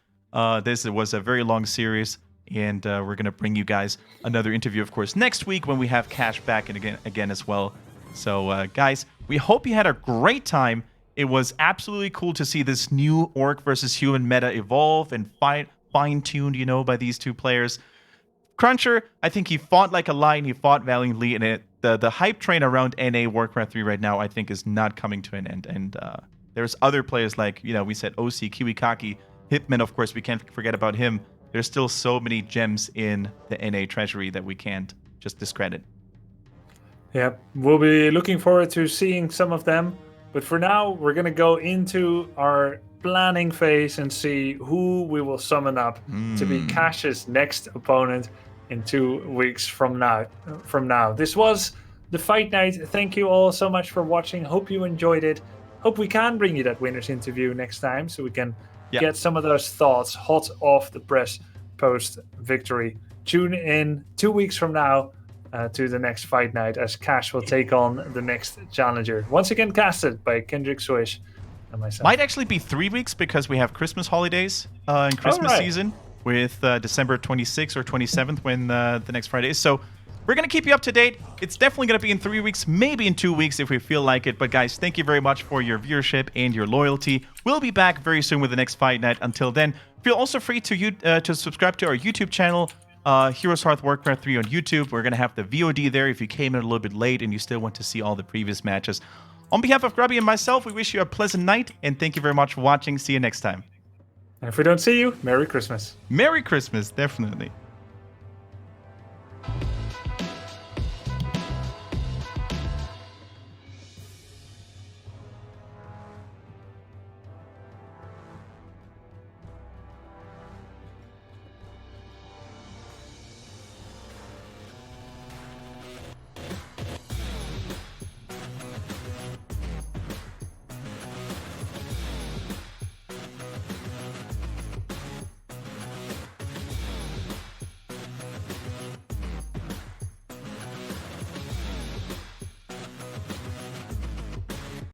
this. It was a very long series, and we're going to bring you guys another interview, of course, next week when we have Cash back and again as well. So, guys, we hope you had a great time. It was absolutely cool to see this new Orc versus Human meta evolve and fine-tuned, by these two players. CrunCher, I think he fought like a lion. He fought valiantly, and the hype train around NA Warcraft 3 right now, I think, is not coming to an end. And there's other players like, we said OC, Kiwikaki, Hitman, of course, we can't forget about him. There's still so many gems in the NA treasury that we can't just discredit. Yeah, we'll be looking forward to seeing some of them. But for now, we're going to go into our planning phase and see who we will summon up to be Cash's next opponent in 2 weeks from now. This was the Fight Night. Thank you all so much for watching. Hope you enjoyed it. Hope we can bring you that winner's interview next time so we can get some of those thoughts hot off the press post-victory. Tune in 2 weeks from now. to the next fight night, as Cash will take on the next challenger. Once again casted by Kendric Swish and myself. Might actually be 3 weeks because we have Christmas holidays and Christmas season with December 26th or 27th when the next Friday is. So we're going to keep you up to date. It's definitely going to be in 3 weeks, maybe in 2 weeks if we feel like it. But guys, thank you very much for your viewership and your loyalty. We'll be back very soon with the next fight night. Until then, feel also free to subscribe to our YouTube channel, Heroes Hearth Warcraft 3 on YouTube. We're going to have the VOD there if you came in a little bit late and you still want to see all the previous matches. On behalf of Grubby and myself, we wish you a pleasant night, and thank you very much for watching. See you next time. And if we don't see you, Merry Christmas. Merry Christmas, definitely.